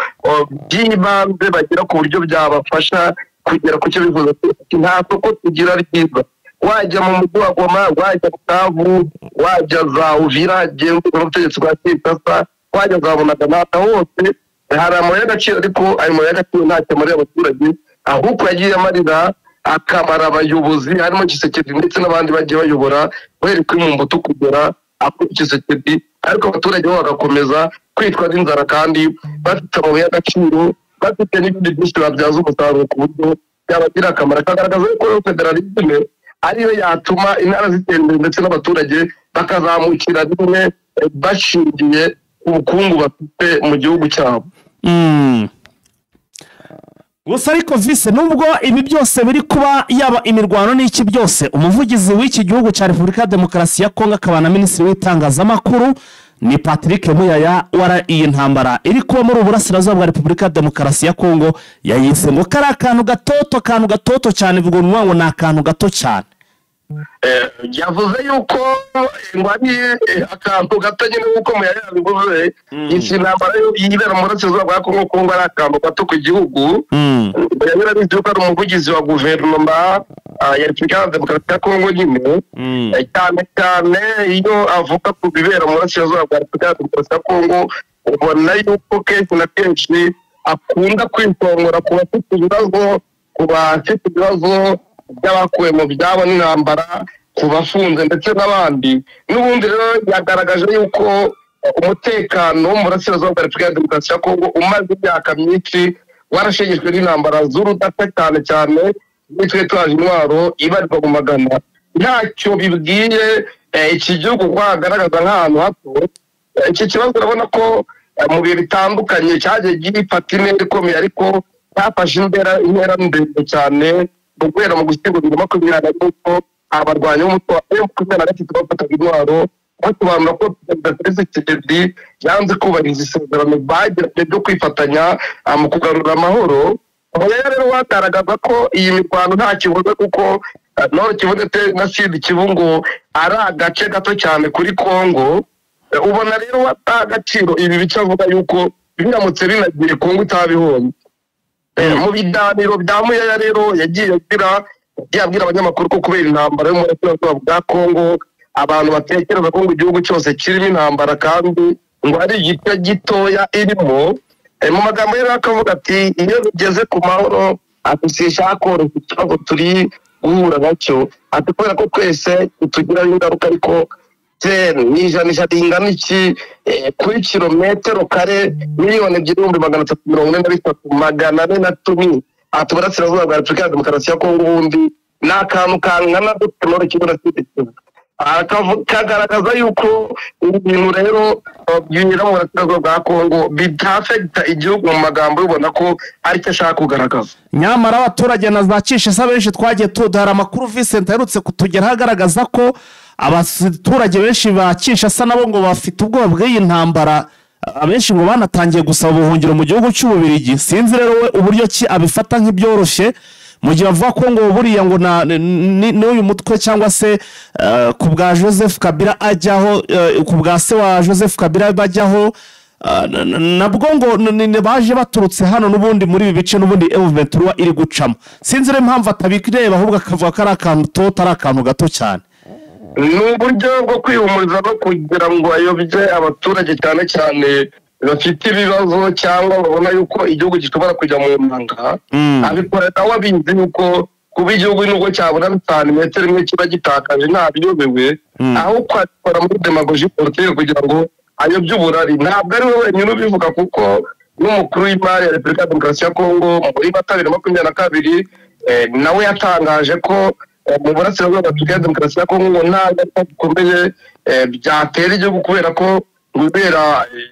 by'ibanze bagira ku buryo byabafasha kugera ku cyo bifuza nta soko tugira ryiza wajya mu mujyi wa Goma wajya Bukavu wajya za Uvira genzura n'ubutegetsi bwa Kinshasa wajya za Bunagana hose hari amabuye y'agaciro ariko ayo mabuye y'agaciro ntacyo amarira abaturage ahubwo yagiye amarira akamara abayobozi harimo Tshisekedi ndetse n'abandi bagiye bayobora guhera kuri Mobutu kugera kuri Tshisekedi ariko abaturage bo bagakomeza kwitwa n'inzara kandi bafite amabuye y'agaciro bafite n'ibindi byinshi babyaza umusaruro ku buryo byabagira akamaro akagaragaza ko federalisme ariyo yatuma intara zitera imbere ndetse n'abaturage bakazamukira rimwe bashingiye ubukungu bafite mu gihugu cyabo. gusa ariko vise nubwo ibi byose biri kuba yaba imirwano n'iki byose umuvugizi w'iki gihugu cya Repubulika ya Demokarasi ya Kongo akaba na minisitiri w'itangazamakuru ni Patrick Muyaya wara iyi ntambara iri kuba muri uburasirazuba bwa Repubulika ya Demokarasi ya Kongo yayise ngo kari akantu gatoto cyane vuga ngo ni akantu gato cyane. Yavuze yuko ngo ari akantu gato nyine nk'uko Muyaya yabivuze iki ntambara yibera mu burasirazuba bwa Kongo ari akantu gato ku gihugu. Muyaya bivuze ko ari umuvugizi wa guverinoma ya Repubulika ya Demokarasi ya Kongo nyine cyane iyo avuga ku bibera mu burasirazuba bwa Repubulika ya Demokarasi ya Kongo ubona yuko kenshi na kenshi akunda kwitongora ku bafite ibibazo by'abakuwe mu byabo n'intambara ku bafunze ndetse n'abandi. N'ubundi rero yagaragaje yuko umutekano wo mu burasirazuba bwa Repubulika ya Demokarasi ya Kongo umaze imyaka myinshi warashegeshwe n'intambara z'urudata cyane nitwe twaje intwaro ibarirwa mu magana. Ntacyo bibwiye iki gihugu ko hagaragaza nk'ahantu hato. Iki kibazo urabona ko mu bihe bitandukanye cyagiye gifata intera ikomeye ariko cyafashe intera ndende cyane guhera mu gusigurira makumyabiri n'uko abarwanyi b'umutwe wa M23 bafataga intwaro basobanura ko Perezida Tshisekedi yanze kubahiriza isezerano bagiranye ryo kwifatanya mu kugarura amahoro. Rero wagaragaza ko iyi mirwano nta kibuze kuko Nord Kivu na Sud Kivu ngo ari agace gato cyane kuri Kongo. Ubona rero watagaciro ibi bice avuga yuko biramutse binagiye Kongo itabihonye. Mu biganiro bya Muyaya rero yagiye abwira abanyamakuru ko kubera intambara yo mu burasirazuba bwa Kongo abantu batekereza ko ngo igihugu cyose kirimo intambara kandi ngo ari igice gitoya irimo. Mu magambo ye akavuga ati iyo bigeze ku mahoro atusisha koroshya ikibazo turi guhura nacyo ati kubera ko twese tugiraho ingaruka ariko n'ijanisha ringana iki kuri kilometero kare miliyoni 2,343,410 ati burasirazuba bwa Repubulika ya Demokarasi ya Kongo ubundi ni akantu kangana Nord Kivu na Sud Kivu. Kagaragaza yuko ibintu rero byinjira mu burasirazuba bwa Kongo bidafekita igihugu mu magambo ubona ko aricyo ashaka kugaragaza. Nyamara abaturage na za Kinshasa benshi twagiye tudara amakuru Vincent aherutse kutugeraho agaragaza ko abaturage benshi ba Kinshasa nabo ngo bafite ubwoba bw'iyi ntambara abenshi ngo banatangiye gusaba ubuhungiro mu gihugu cy'Ububirigi. Sinzi rero we uburyo ki abifata nk'ibyoroshye mu gihe avuga ko ngo buriya ngo n'uyu mutwe cyangwa se ku bwa Joseph Kabila ajyaho ku bwa se wa Joseph Kabila bajyaho nabwo ngo baje baturutse hano n'ubundi muri ibi bice n'ubundi M23 iri gucamo. Sinzi rero impamvu atabikireba ahubwo akavuga ko ari akantu toto ari akantu gato cyane. Ni uburyo bwo kwihumuriza no kugira ngo ayobye abaturage cyane bafite ibibazo cyangwa babona yuko igihugu gishobora kujya mu ntanga. Abikorera aho abizi yuko kuba igihugu nubwo cyabona santimetero imwe kiba gitakaje ntabiyobewe aho kwakora muri demagogie politique kugira ngo ayobye uburari. Ntabwo ari we wenyine ubivuga kuko n'umukuru w'imari ya Repubulika ya Demokarasi ya Kongo muri 2022 nawe yatangaje ko mu burasirazuba bwa Repubulika ya Demokarasi ya Kongo ngo nta gato bikomeye byatera igihugu kubera ko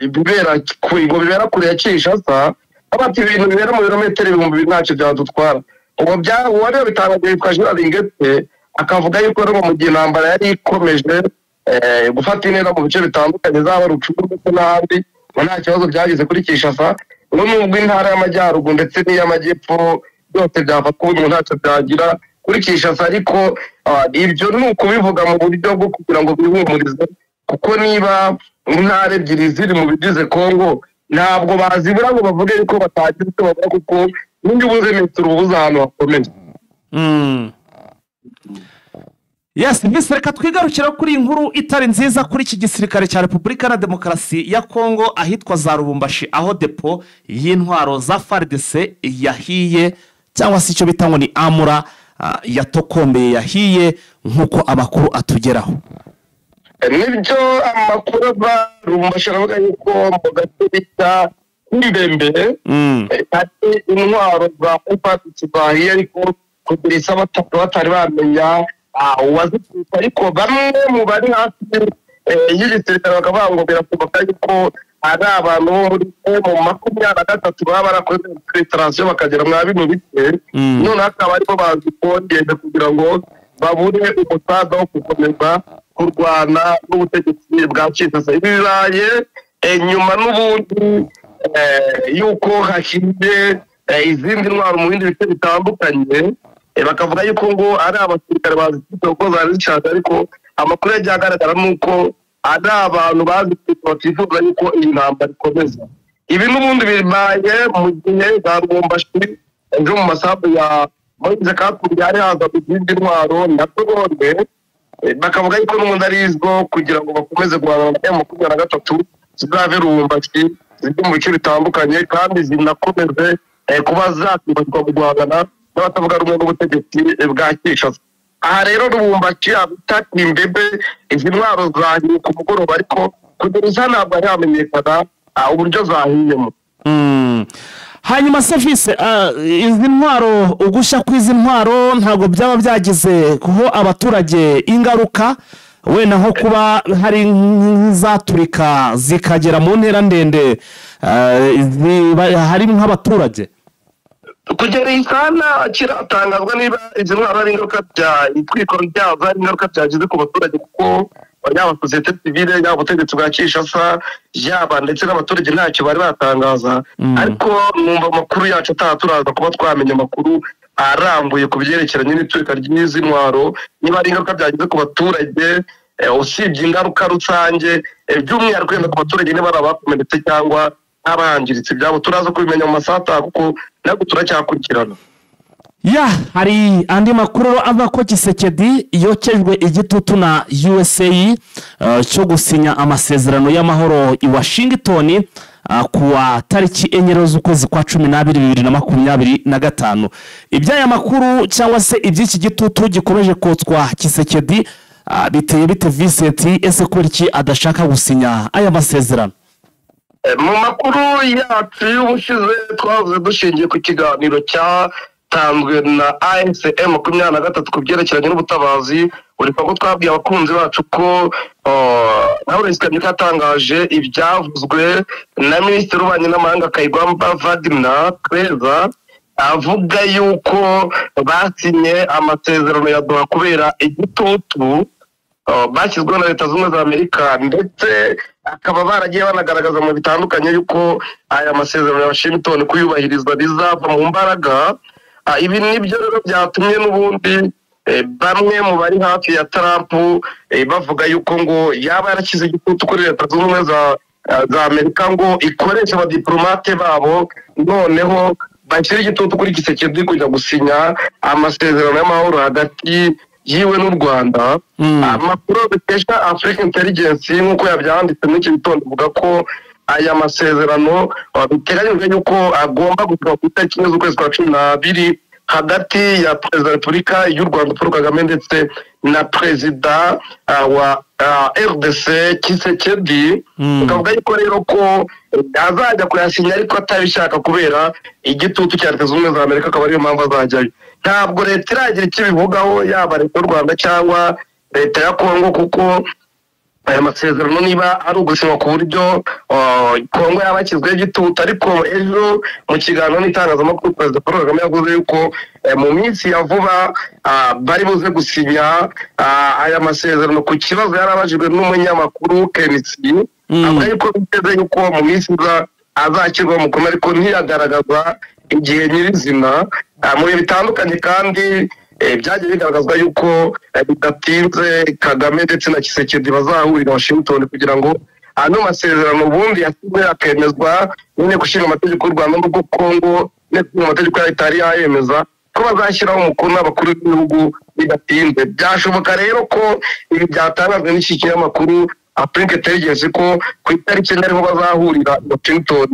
bibera kure ya Kinshasa. Abati ibintu bibera mu birometero 2000 ntacyo byadutwara. Ubu wari bitangaje kwa Jean Ringete akavuga yuko rero mu gihe intambara yari ikomeje gufata intera mu bice bitandukanye zaba Rucuru ndetse n'ahandi nta kibazo byagize kuri Kinshasa. Nubwo intara y'amajyaruguru ndetse n'iy'amajyepfo byose byafatwa ubu ntacyo byagira kuri Kinshasa ariko ibyo ni ukubivuga mu buryo bwo kugira ngo bihumurize kuko niba intara ebyiri ziri mu bigize Kongo ntabwo bazibura ngo bavuge yuko batagira icyo bavuga kuko n'indi ubuze metero ubuze ahantu hakomeye. Yes, mbese reka twigarukira kuri inkuru itari nziza kuri iki gisirikare cya Repubulika ya Demokarasi ya Kongo ahitwa za Lubumbashi aho depo y'intwaro za FARDC yahiye cyangwa se icyo bitangwa ni amura yatokombeye yahiye nk'uko amakuru atugeraho. Nibyo amakuru Lubumbashi aravuga yuko mu gace bita Mbembe hari intwaro za FARDC bahiye ariko kugira batari bamenya uwazitwika ariko bamwe mu bari hafi y'igisirikare bakavuga ngo birashoboka yuko ari abantu bo muri mu 23 baba barakoze infiltration bakagera mwa bino bice none akaba ariko bazikongera kugira ngo babure umusaza wo gukomeza kurwana n'ubutegetsi bwa Kinshasa. Ibibaye nyuma n'ubundi yuko hashinze izindi ntwaro mu bindi bice bitandukanye bakavuga yuko ngo ari abasirikare bazifite uko zari zishaje ariko amakuru yagiye agaragara nuko ari abantu bazifite batifuza yuko iyi ntambara ikomeza. Ibi n'ubundi bibaye mu gihe za Rwombashi ejo mu masabu ya Moise Katumbi yari haza izindi ntwaro na Tobonde bakavuga yuko n'ubundi ari izwo kugira ngo bakomeze guhangana na M23 zizave Rwombashi ziri mu bice bitandukanye kandi zinakomeze kuba zakwibazwa mu guhangana n'abatavuga rumwe n'ubutegetsi bwa Kinshasa. Aha rero Rwombashi abitaki imbebe izi ntwaro zahiye ku mugoroba ariko kugera isa ntabwo yamenyekana uburyo zahiyemo. Hanyuma service izi ntwaro ugusha kw'izi ntwaro ntago byaba byagize kuho abaturage ingaruka wenda nko kuba hari zaturika zikagera mu ntera ndende hari nk'abaturage kugera isana kiratangazwa niba izi ntwaro ari ingaruka itwikora ryazo ari ingaruka byagize ku baturage kuko yaba sosiyete civile yaba ubutegetsi bwa Kinshasa yaba ndetse n'abaturage ntacyo bari batangaza ariko numva amakuru yacu turaza kuba twamenya amakuru arambuye ku byerekeranye n'iturika ry'izi ntwaro niba ari ingaruka byagize ku baturage usibye ingaruka rusange by'umwihariko ku baturage niba abakomeretse cyangwa abahangiritse byabo turaza kubimenya mu masata kuko ntabwo turacyakurikirana. Hari andi makuru ava ko Tshisekedi yokejwe igitutu na USA cyo gusinya amasezerano y'amahoro i Washington kuwa tariki 4 z'ukwezi kwa 12 2025. Ibyaya makuru cyangwa se iby'iki gitutu gikomeje kotswa Tshisekedi biteye bite Vincent ese ko iki adashaka gusinya aya masezerano? Mu makuru yacu y'ubushize twavuze dushingiye ku kiganiro cyatanzwe na ANCM 23 ku byerekeranye n'ubutabazi uriko ko twabwiye abakunzi bacu ko Lawrence Kanyuka yatangaje ibyavuzwe na Minisitiri w'Ububanyi n'Amahanga Kayigamba Wagner Kweza avuga yuko basinye amasezerano ya Doha kubera igitutu bashyizweho na Leta Zunze za Amerika ndetse akaba baragiye banagaragaza mu bitandukanye yuko aya masezerano ya Washington kuyubahirizwa bizava mu mbaraga. Ibi nibyo rero byatumye n'ubundi bamwe mu bari hafi ya Trump bavuga yuko ngo yaba yarakize igitutu kuri Leta Zunze za Amerika ngo ikoresha abadiplomate babo noneho bashyira igitutu kuri Tshisekedi kujya gusinya amasezerano y'amahoro hagati yiwe n'u Rwanda. Amakuru dukesha African Intelligence nk'uko yabyanditse muri iki gitondo avuga ko aya masezerano biteganyijwe yuko agomba gusinywa ku itariki z'ukwezi kwa 12 hagati ya Perezida wa Repubulika y'u Rwanda Paul Kagame ndetse na Perezida wa RDC Tshisekedi. Ukavuga yuko rero ko azajya kuyasinya ariko atabishaka kubera igitutu cya Leta Zunze za Amerika akaba ariyo mpamvu azajyayo. Ntabwo leta iragira icyo bivugaho yaba Leta y'u Rwanda cyangwa Leta ya Kongo kuko aya masezerano niba ari ugusinywa ku buryo Kongo yabakizweho igitutu ariko ejo mu kiganiro n'itangazamakuru Perezida Paul Kagame yavuze yuko mu minsi ya vuba bari buze gusinya aya masezerano ku kibazo yarabajijwe n'umunyamakuru Kenisi avuga yuko biteze yuko mu minsi iza azakirwa mu koma ariko ntiyagaragaza igihe nyirizina. Mu bihe bitandukanye kandi byagiye bigaragazwa yuko bidatinze Kagame ndetse na Tshisekedi bazahurira Washington kugira ngo ano masezerano ubundi yasinywe akemezwa n'inteko ishinga amategeko y'u Rwanda n'ubwo Kongo n'inteko amategeko ya Itali yayemeza ko bazashyiraho umukono n'abakuru b'ibihugu bidatinze. Byashoboka rero ko ibi byatangajwe n'iki kinyamakuru African Intelligence ko ku itariki ariho bazahurira Washington.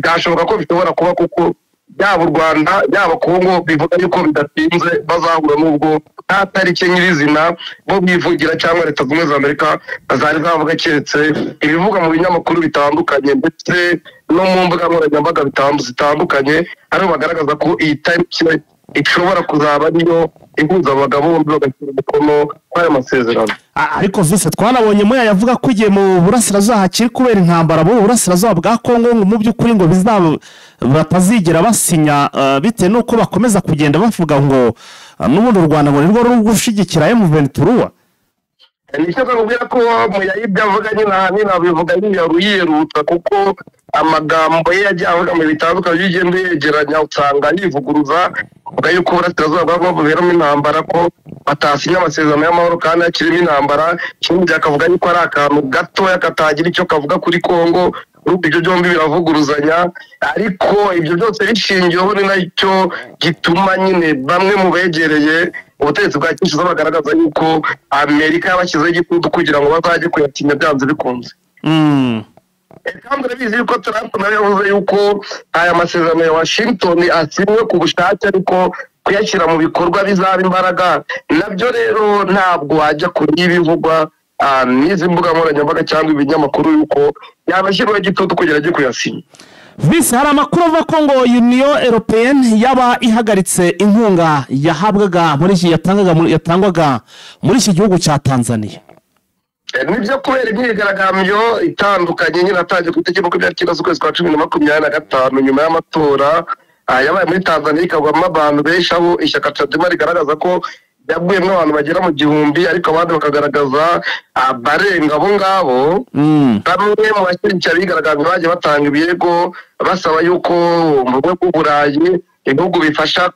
Byashoboka ko bishobora kuba kuko yaba u Rwanda yaba Kongo bivuga yuko bidatinze bazahura n'ubwo nta tariki nyirizina bo bivugira cyangwa Leta Zunze za Amerika bazari zavuga keretse ibivuga mu binyamakuru bitandukanye ndetse no mu mbuga nkoranyambaga zitandukanye ariho bagaragaza ko iyi tariki ishobora kuzaba niyo ihuza abagabo bombi bagashyira umukono kuri aya masezerano. Ariko vise twanabonye muya yavuga ko igiye mu burasirazuba hakiri kubera intambara mu burasirazuba bwa Kongo ngo mu by'ukuri ngo batazigera basinya bitewe nuko bakomeza kugenda bavuga ngo n'ubundi u Rwanda ngo nirwo ruri gushigikira M23. Nicyo kakubwira ko muyayibya avuga nyina bivuga yiyerutsa kuko amagambo ye yagiye avuga mu bitandukanye y'igende yegeranya usanga yivuguruza avuga yuko burasirazuba bwa Kongo buberamo intambara ko batasinya amasezerano y'amahoro kandi akirimo intambara, ikindi akavuga yuko ari akantu gatoya katagira icyo kavuga kuri Kongo. Ibyo byombi biravuguruzanya, ariko ibyo byose bishingiyeho ni nacyo gituma nyine bamwe mu begereye ubutegetsi bwa Kinshasa bagaragaza yuko Amerika yabashyizeho igitutu kugira ngo bazajye kuyatinya byanze bikunze. Kandi urabizi yuko Trump nawe yavuze yuko aya masezerano ya Washington asinywe ku bushake ariko kuyashyira mu bikorwa bizaba imbaraga. Nabyo rero ntabwo wajya kuri ibivugwa n'izi mbuga nkoranyambaga cyangwa ibinyamakuru yuko yabashyirwaho igitutu kugira ajye kuyasinya. Visi hari amakuru avuga ko ngo Union Européenne yaba ihagaritse inkunga yahabwaga muri iki yatangwaga muri iki gihugu cya Tanzania. Nibyo kubera imyigaragambyo itandukanye nyine atangiye ku itegeko ry'Ikigo z'ukwezi kwa 2025 nyuma y'amatora yabaye muri Tanzania, ikagwamo abantu benshi abo ishyaka Chadema rigaragaza ko yaguyemo abantu bagera mu 1000 ariko abandi bakagaragaza barenga abo ngabo. Bamwe mu bashyigikira bigaragambye bagiye batanga ibirego basaba yuko mu bwo bw'Uburayi ibihugu bifasha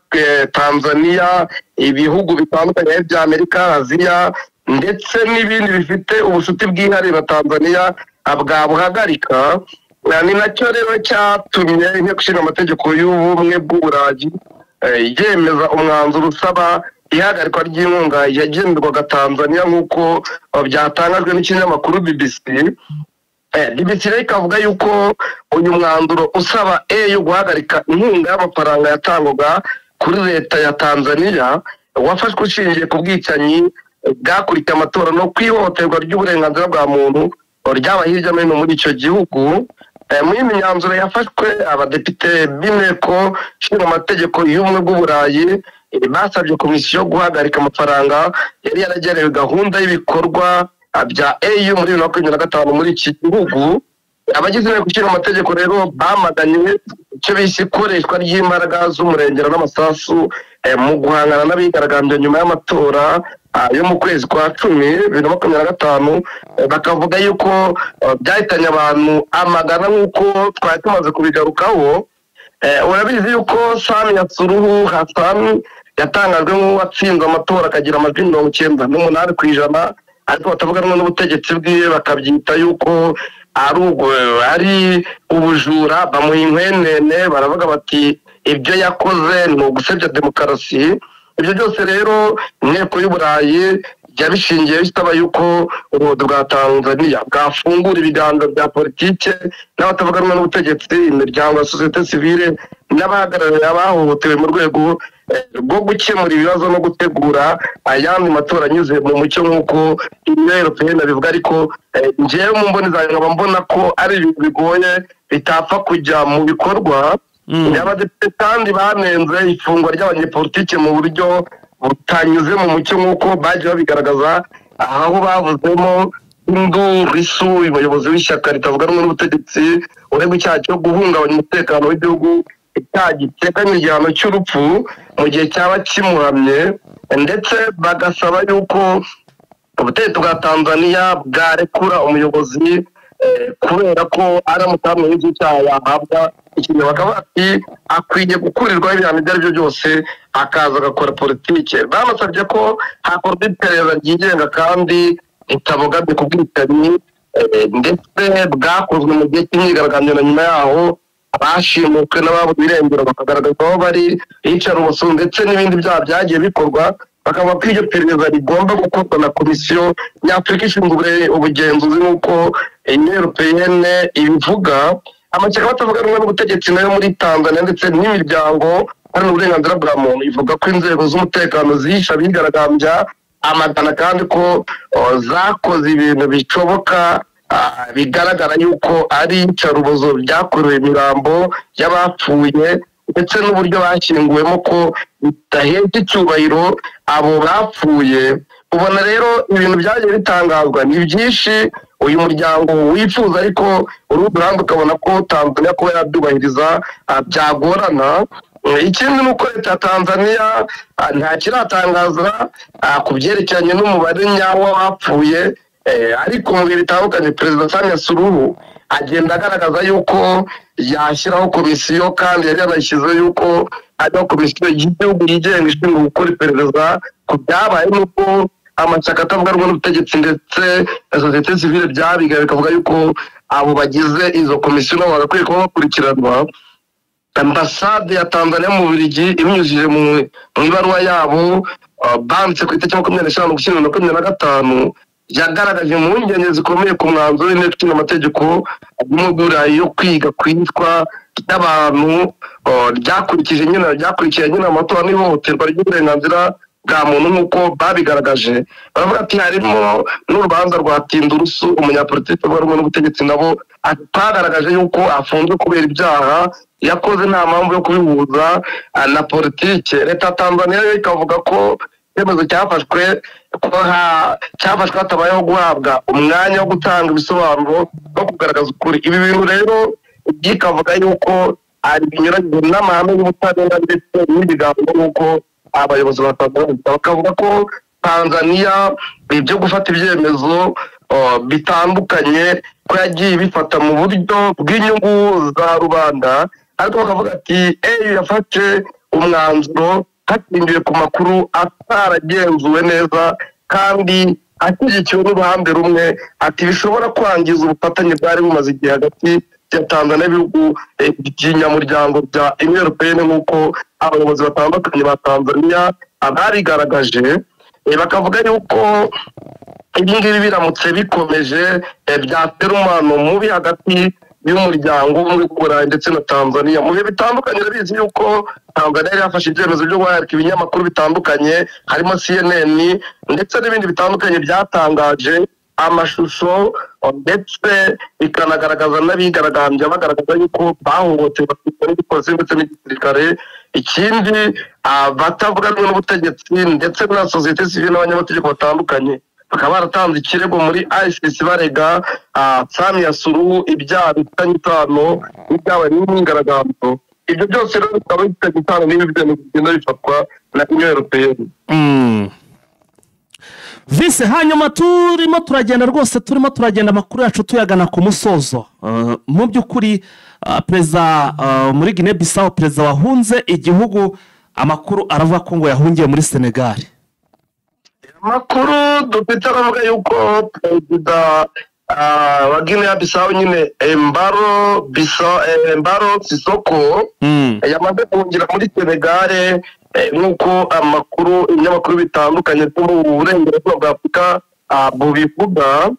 Tanzania, ibihugu bitandukanye bya Amerika, Aziya ndetse n'ibindi bifite ubusuti bwihariye na Tanzania bwabuhagarika. Ni nacyo rero cyatumye inteko ishinga amategeko y'ubumwe bw'Uburayi yemeza umwanzuro usaba ihagarikwa ry'inkunga yagenderwaga Tanzania nk'uko byatangajwe n'ikinyamakuru BBC. BBC ikavuga yuko uyu mwanzuro usaba yo guhagarika inkunga y'amafaranga yatangwaga kuri leta ya Tanzania wafashwe ushingiye ku bwicanyi bwakurikiye amatora no kwihohoterwa ry'uburenganzira bwa muntu ryaba hirya no hino muri icyo gihugu. Muri imyanzuro yafashwe abadepite b'inteko ishinga amategeko y'ubumwe bw'Uburayi basabye komisiyo guhagarika amafaranga yari yaragenewe gahunda y'ibikorwa bya EU muri 2025 muri iki gihugu. Abagize inteko ishinga amategeko rero bamaganye icyo bise ikoreshwa ry'imbaraga z'umurengera n'amasasu mu guhangana n'abigaragambye nyuma y'amatora yo mu kwezi kwa 10 2025. Bakavuga yuko byahitanye abantu amagana nk'uko twari tumaze kubigarukaho. Urabizi yuko Samia Suluhu Hassan yatangajwe nk'uwatsinze amatora akagira amajwi 98%, ariko batavuga n'ubutegetsi bwiwe bakabyita yuko ari ubujura, bamuha inkwenene, baravuga bati ibyo yakoze ni ugusebya demokarasi. Ibyo byose rero inteko y'Uburayi yabishingiye bisaba yuko ubuyobozi bwa Tanzania bwafungura ibiganiro bya politike n'abatavuga rumwe n'ubutegetsi, imiryango ya sosiyete sivile n'abahagarariye abahohotewe mu rwego rwo gukemura ibibazo no gutegura ayandi matora anyuze mu mucyo nk'uko Union Européenne bivuga. Ariko njyewe mu mboni zanjye nkaba mbona ko ari ibintu bigoye bitapfa kujya mu bikorwa. Abadepite kandi banenze ifungwa ry'abanyepolitike mu buryo butanyuze mu mucyo nk'uko bagiye babigaragaza, aho bavuzemo Tundu Lissu, umuyobozi w'ishyaka ritavuga rumwe n'ubutegetsi uregwa icyaha cyo guhungabanya umutekano w'igihugu, icyaha giteganya igihano cy'urupfu mu gihe cyaba kimuhamye, ndetse bagasaba yuko ubutegetsi bwa Tanzania bwarekura umuyobozi kubera ko aramutse y'icyo cyaha yahabwa ikintu. Bakaba ati akwiye gukurirwaho ibihano ibyo ari byo byose akaza agakora politike. Bamusabye ko hakorwa iperereza ryigenga kandi ritabogamye ku bwicanyi ndetse bwakozwe mu gihe cy'imyigaragambyo na nyuma yaho abashimutwe n'ababuze irengero bakagaragaza aho bari, iyicarubozo ndetse n'ibindi byaha byagiye bikorwa. Bakaba ko iryo perereza rigomba gukorwa na komisiyo nyafurika ishinzwe ubugenzuzi nk'uko Union Européenne ibivuga. Amashyaka batavuga rumwe n'ubutegetsi nayo muri Tanzania ndetse n'imiryango hari n'uburenganzira bwa muntu ivuga ko inzego z'umutekano zihisha abigaragambya amagana kandi ko zakoze ibintu bishoboka bigaragara yuko ari iyicarubozo byakorewe imirambo y'abapfuye ndetse n'uburyo bashyinguwemo ko bitahesha icyubahiro abo bapfuye. Ubona rero ibintu byagiye bitangazwa ni byinshi uyu muryango wifuza, ariko urundi ruhande ukabona ko Tanzania kuba yabyubahiriza byagorana. Ikindi ni uko leta ya Tanzania nta kiratangaza ku byerekeranye n'umubare nyawo w'abapfuye, ariko mu bihe bitandukanye Perezida Samia Suluhu agenda agaragaza yuko yashyiraho komisiyo, kandi yari yanashyizeho yuko hariho komisiyo y'igihugu yigenga ishinzwe gukora iperereza ku byabaye, n'uko amashyaka atavuga rumwe n'ubutegetsi ndetse na sosiyete sivile byabigaye bikavuga yuko abo bagize izo komisiyo nabo bagakwiye kuba bakurikiranwa. Ambasade ya Tanzania mu Bubiligi ibinyujije mu ibaruwa yabo banditse ku itariki 25/2025 yagaragaje impungenge zikomeye ku mwanzuro w'inteko ishinga amategeko y'umugurayi yo kwiga kwitwa ry'abantu ryakurikiye nyine amatora n'ihohoterwa ry'uburenganzira bwa muntu nk'uko babigaragaje. Baravuga ati harimo n'urubanza rwa Tindurusu umunyapolitiki uvuga n'ubutegetsi, nabo atagaragaje yuko afunzwe kubera ibyaha yakoze nta mpamvu yo kubihuza na politike. Leta ya Tanzania ikavuga ko icyemezo cyafashwe hatabayeho guhabwa umwanya wo gutanga ibisobanuro no kugaragaza ukuri. Ibi bintu rero byikavuga yuko ari binyuranye n'amahame y'ubutabera ndetse n'ibiganiro nk'uko abayobozi ba Tanzania bakavuga ko Tanzania ibyo gufata ibyemezo bitandukanye ko yagiye bifata mu buryo bw'inyungu za rubanda, ariko bakavuga ati yafashe umwanzuro hakingiwe ku makuru ataragenzuwe neza kandi ashyigikiwe n'uruhande rumwe, ati bishobora kwangiza ubufatanye bwari bumaze igihe hagati ya Tanzania n'ibihugu by'inyamuryango bya Union Européenne nk'uko abayobozi batandukanye ba Tanzania ababigaragaje. Bakavuga yuko ibi ngibi biramutse bikomeje byatera umubano mubi hagati y'umuryango w'Uburayi ndetse na Tanzania. Mu bihe bitandukanye urabizi yuko Tanzania yari yafashe ibyemezo byo guhagarika ibinyamakuru bitandukanye harimo CNN ndetse n'ibindi bitandukanye byatangaje amashusho ndetse bikanagaragaza n'abigaragambya bagaragaza yuko bahohotewe n'igipolisi ndetse n'igisirikare. Ikindi batavuga n'ubutegetsi ndetse na sosiyete sivile n'abanyamategeko batandukanye bakaba baratanze ikirego muri ICC barega Samia Suluhu ibyaha bifitanye isano n'ibyabaye n'imyigaragambyo. Ibyo byose rero bikaba bifitanye isano n'ibi byemezo bigenda bifatwa na Union Européenne. Vise hanyuma turimo turagenda amakuru yacu tuyagana ku musozo. Mu by'ukuri perezida muri Guinea Bissau, perezida wahunze igihugu, amakuru aravuga ko ngo yahungiye muri Senegal. Amakuru dufite aravuga yuko perezida wa Guinea Bissau nyine Embalo Sissoko yamaze guhungira muri Senegal, nk'uko ibinyamakuru bitandukanye byo mu burengerazuba bwa Afurika bubivuga.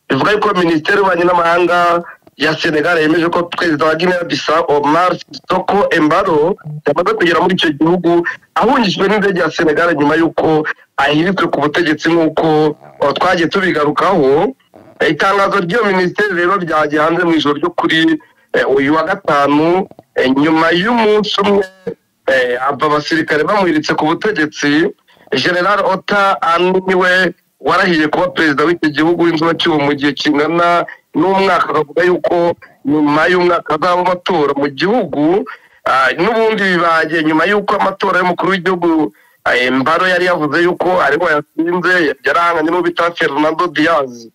Bivuga yuko minisiteri y'ububanyi n'amahanga ya Senegal yemeje ko perezida wa Guinea Bissau Omar Sissoko Embalo yamaze kugera muri icyo gihugu ahungishijwe n'indege ya Senegal nyuma y'uko ahiritswe ku butegetsi nk'uko twagiye tubigarukaho. Itangazo ry'iyo minisiteri rero ryagiye hanze mu ijoro ryo kuri uyu wa gatanu, nyuma y'umunsi umwe abasirikare bamuhiritse ku butegetsi. General Ota Ani niwe warahiye kuba perezida w'iki gihugu w'inzibacyuho mu gihe kingana n'umwaka, akavuga yuko nyuma y'umwaka hazaba amatora mu gihugu. N'ubundi bibaye nyuma y'uko amatora y'umukuru w'igihugu Embalo yari yavuze yuko ariho yatsinze, yarahanganye n'uwo bita Fernando Diaz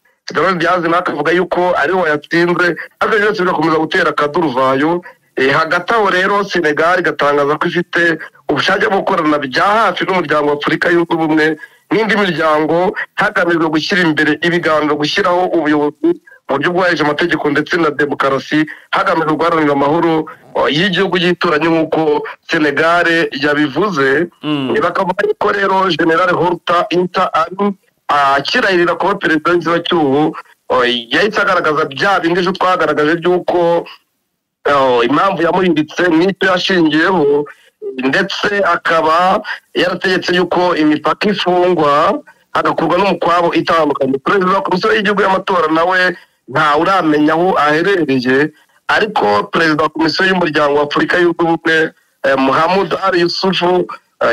nawe akavuga yuko ariho yatsinze, ariko byose bigakomeza gutera akaduruvayo. Hagati aho rero Senegal igatangaza ko ifite ubushake bwo gukorana bya hafi n'umuryango wa Afurika yunze ubumwe n'indi miryango hagamijwe gushyira imbere ibiganiro, gushyiraho ubuyobozi mu buryo bwubahirije amategeko ndetse na demokarasi, hagamijwe guharanira amahoro y'igihugu gituranye nk'uko Senegal yabivuze. Bakavuga ko rero General Horta Inta Ani akirahirira kuba perezida w'inzibacyuho yahise agaragaza bya bindi ejo twagaragaje by'uko impamvu yamuhiritse n'icyo yashingiyeho, ndetse akaba yarategetse yuko imipaka ifungwa hagakorwa n'umukwabo itandukanye. Perezida wa komisiyo y'igihugu y'amatora nawe nta uramenya aho aherereye, ariko perezida wa komisiyo y'umuryango wa Afurika yunze ubumwe Muhammad Ali Yusufu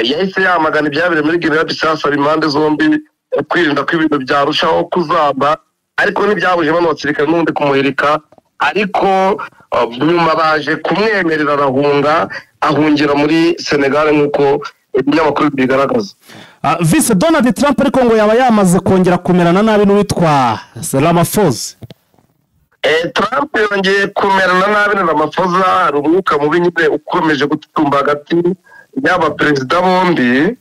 yahise yamagana ibyabire muri Guinea Bissau impande zombi kwirinda ko ibintu byarushaho kuzamba ariko ntibyabuje bano basirikare n'undi kumuhirika ariko nyuma baje kumwemerera ahungira muri Senegal nk'uko ibinyamakuru bigaragaza. Vice Donald Trump ariko ngo yaba yamaze kongera kumerana nabi n'uwitwa Ramaphosa. Trump yongeye kumerana nabi na Ramaphosa, hari umwuka mubi nyine ukomeje gutumba hagati y'aba perezida bombi.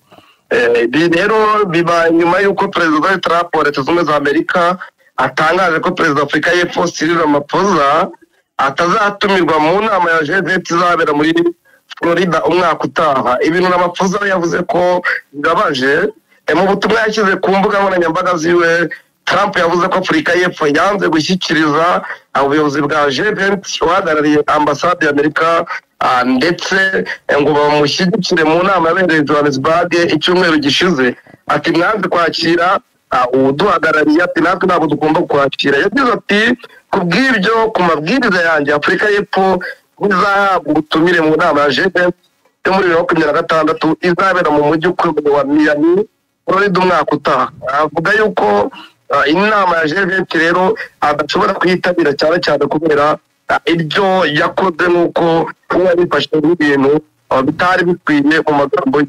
Rero biba nyuma y'uko perezida Trump wa Leta Zunze Ubumwe za Amerika atangaje ko perezida Afurika y'Epfo Cyril Ramaphosa atazatumirwa mu nama ya G20 izabera muri Florida umwaka utaha. Ibintu Ramaphosa yavuze ko bigabaje. Mu butumwa yashyize ku mbuga nkoranyambaga ziwe, Trump yavuze ko Afurika y'Epfo yanze gushyikiriza ubuyobozi bwa G20 uhagarariye ambasade ya Amerika ndetse ngo bamushyigikire mu nama yabereye Johannesburg icyumweru gishize. Ati mwanze kwakira uduhagarariye, ati natwe ntabwo tugomba kwakira. Yagize ati kubw'ibyo ku mabwiriza yanjye Afurika y'Epfo izahabwa ubutumire mu nama ya G20 yo muri 2026 izabera mu mujyi ukomeye wa Miami Florida umwaka utaha. Avuga yuko inama ya G20 rero adashobora kuyitabira cyane kubera ibyo yakoze nuko yabifashe n'ibintu bitari bikwiye mu magambo ye.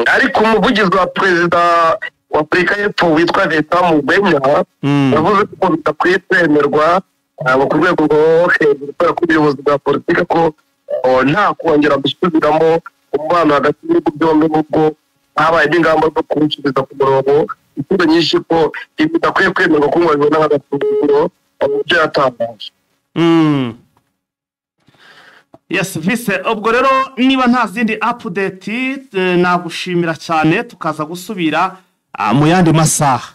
Ariko umuvugizi wa perezida wa Afurika y'Epfo witwa Vincent Mugwenya yavuze ko bidakwiye kwemerwa ku rwego rwo hejuru kubera ko ubuyobozi bwa politiki ko nta kongera gusubiramo umubano hagati y'ibihugu byombi n'ubwo habaye n'ingamba zo kuwusubiza ku murongo inshuro nyinshi ko bidakwiye kwemerwa ko ngo bibona nk'agasuzuguro ibyo yatangaje. Yes, Vice, ubwo rero niba nta zindi update nagushimira cyane tukaza gusubira mu yandi masaha.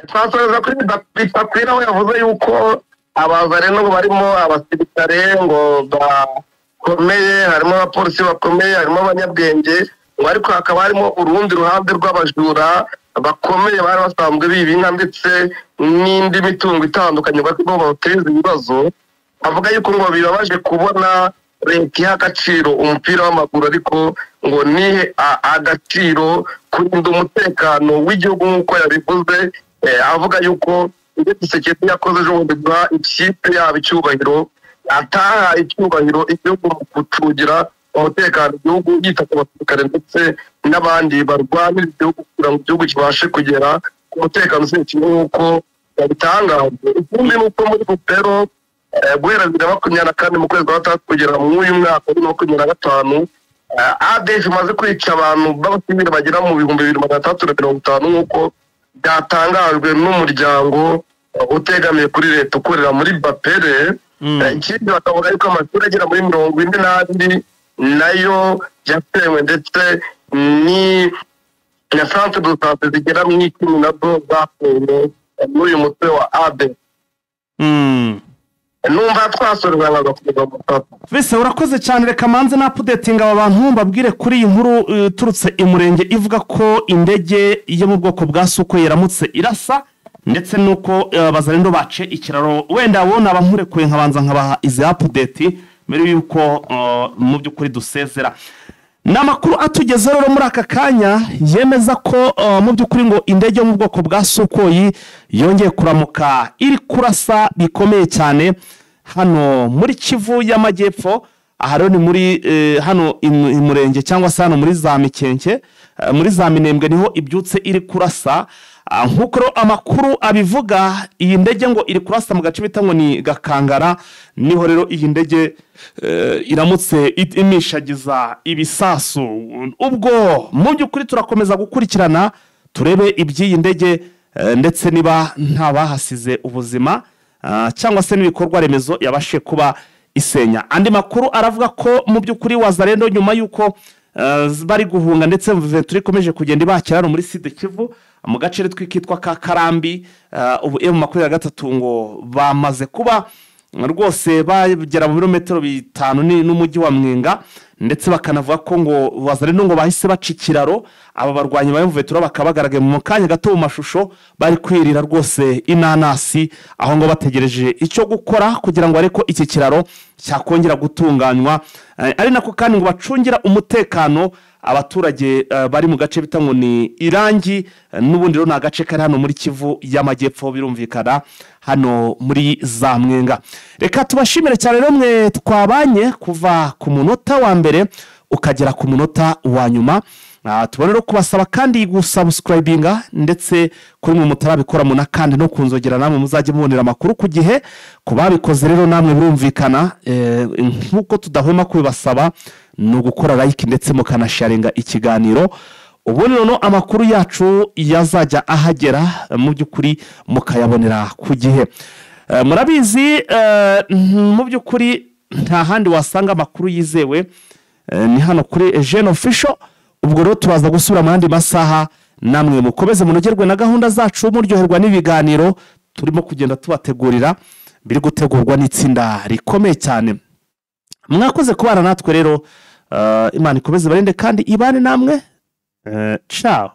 Twasoreza kuri Bitakwira we yavuze yuko abazareno barimo abasirikare ngo bakomeye, harimo abapolisi bakomeye, harimo abanyabwenge, ariko hakaba harimo urundi ruhande rw'abajura bakomeye bari basanzwe biba inka ndetse n'indi mitungo itandukanye barimo bateza ibibazo. Avuga yuko ngo bibabaje kubona leta iha agaciro umupira w'amaguru ariko ngo ni agaciro kurinda umutekano w'igihugu nk'uko yabivuze. Avuga yuko ibyo Tshisekedi yakoze ejo bundi guha ikipe yabo icyubahiro, ataha icyubahiro igihugu mu gucungira umutekano igihugu yita ku basirikare ndetse n'abandi barwanira igihugu kugira ngo igihugu kibashe kugera ku mutekano usekiye nk'uko yabitangaje. Ikindi ni uko muri Butero guhera 2024 mu kwezi kwa gatatu kugera mu uyu mwaka wa 2025 ADF imaze kwica abantu b'abasivili bagera mu 2350 nk'uko byatangajwe n'umuryango utegamiye kuri leta ukorera muri Bapere. Ikindi bakavuga yuko amashuri agera muri 42 nayo yatewe ndetse ni na centre de santé zigera mu 10 nazo zatewe n'uyu mutwe wa ADF. Numva twasorezanga kuva mu tatu. Vise urakoze cyane, reka manze na updating aba bantu mbabwire kuri iyi nkuru turutse imurenge ivuga ko indege yo mu bwoko bwa Suko yaramutse irasa ndetse nuko bazarendo bace ikiraro. Wenda wona abankurekuye nkabanza nkabaha izi update mbere yuko mu byukuri dusezera. Namakuru atugeze rero muri aka kanya yemeza ko mu byukuri ngo indege yo mu bwoko bwa Sukoyi yongeye kuramuka iri kurasa bikomeye cyane hano muri Kivu y'Amajyepfo. Aha rero ni muri hano imurenge cyangwa se hano muri za Mikenke, muri za Minembwe niho ibyutse iri kurasa. Nkuko amakuru abivuga iyi ndege ngo iri kurasa mu gace bita ngo ni Gakangara, niho rero iyi ndege iramutse imishagiza ibisasu. Ubwo mu byukuri turakomeza gukurikirana turebe iby'iyi ndege ndetse niba nta bahasize ubuzima cyangwa se n'ibikorwa remezo yabashe kuba isenya. Andi makuru aravuga ko mu byukuri Wazarendo nyuma yuko bari guhunga ndetse turikomeje kugenda ibakira muri Sud Kivu mu gace twikitwa ka Karambi, ubu M23 ngo bamaze kuba rwose bagera mu birometero 5 n'umujyi wa Mwenga ndetse bakanavuga ko ngo Wazalendo ngo bahise baca ikiraro aba barwanyi ba Mvetura bakabagaragaye mu kanya gato mu mashusho bari kwirira rwose inanasi aho ngo bategereje icyo gukora kugira ngo ariko iki kiraro cyakongera gutunganywa ari nako kandi ngo bacungira umutekano abaturage bari mu gace bita ngo ni Irangi n'ubundi rero na gace kari hano muri Kivu y'Amajyepfo birumvikana hano muri za Mwenga. Reka tubashimire cyane rero mwe twabanye kuva ku munota wa mbere ukagera ku munota wa nyuma. Tubone rero kubasaba kandi gusubscribinga ndetse kuri mu mutarabikora muna kandi no kunzogera namwe muzajye mubonera makuru ku gihe kubabikoze rero namwe birumvikana nkuko tudahwema kubasaba no gukora like ndetse mukanasharinga ikiganiro ubundi nono amakuru yacu yazajya ahagera mu byukuri mukayabonera ku gihe. Murabizi mu byukuri nta handi wasanga amakuru yizewe ni hano kuri Eugene Official. Ubwo rero turaza gusubira mu yandi masaha namwe mukomeze munogerwe na gahunda zacu muryoherwa n'ibiganiro turimo kugenda tubategurira biri gutegurwa n'itsinda rikomeye cyane. Mwakoze kubana natwe rero Imana ikomeze barinde kandi ibane namwe ciao.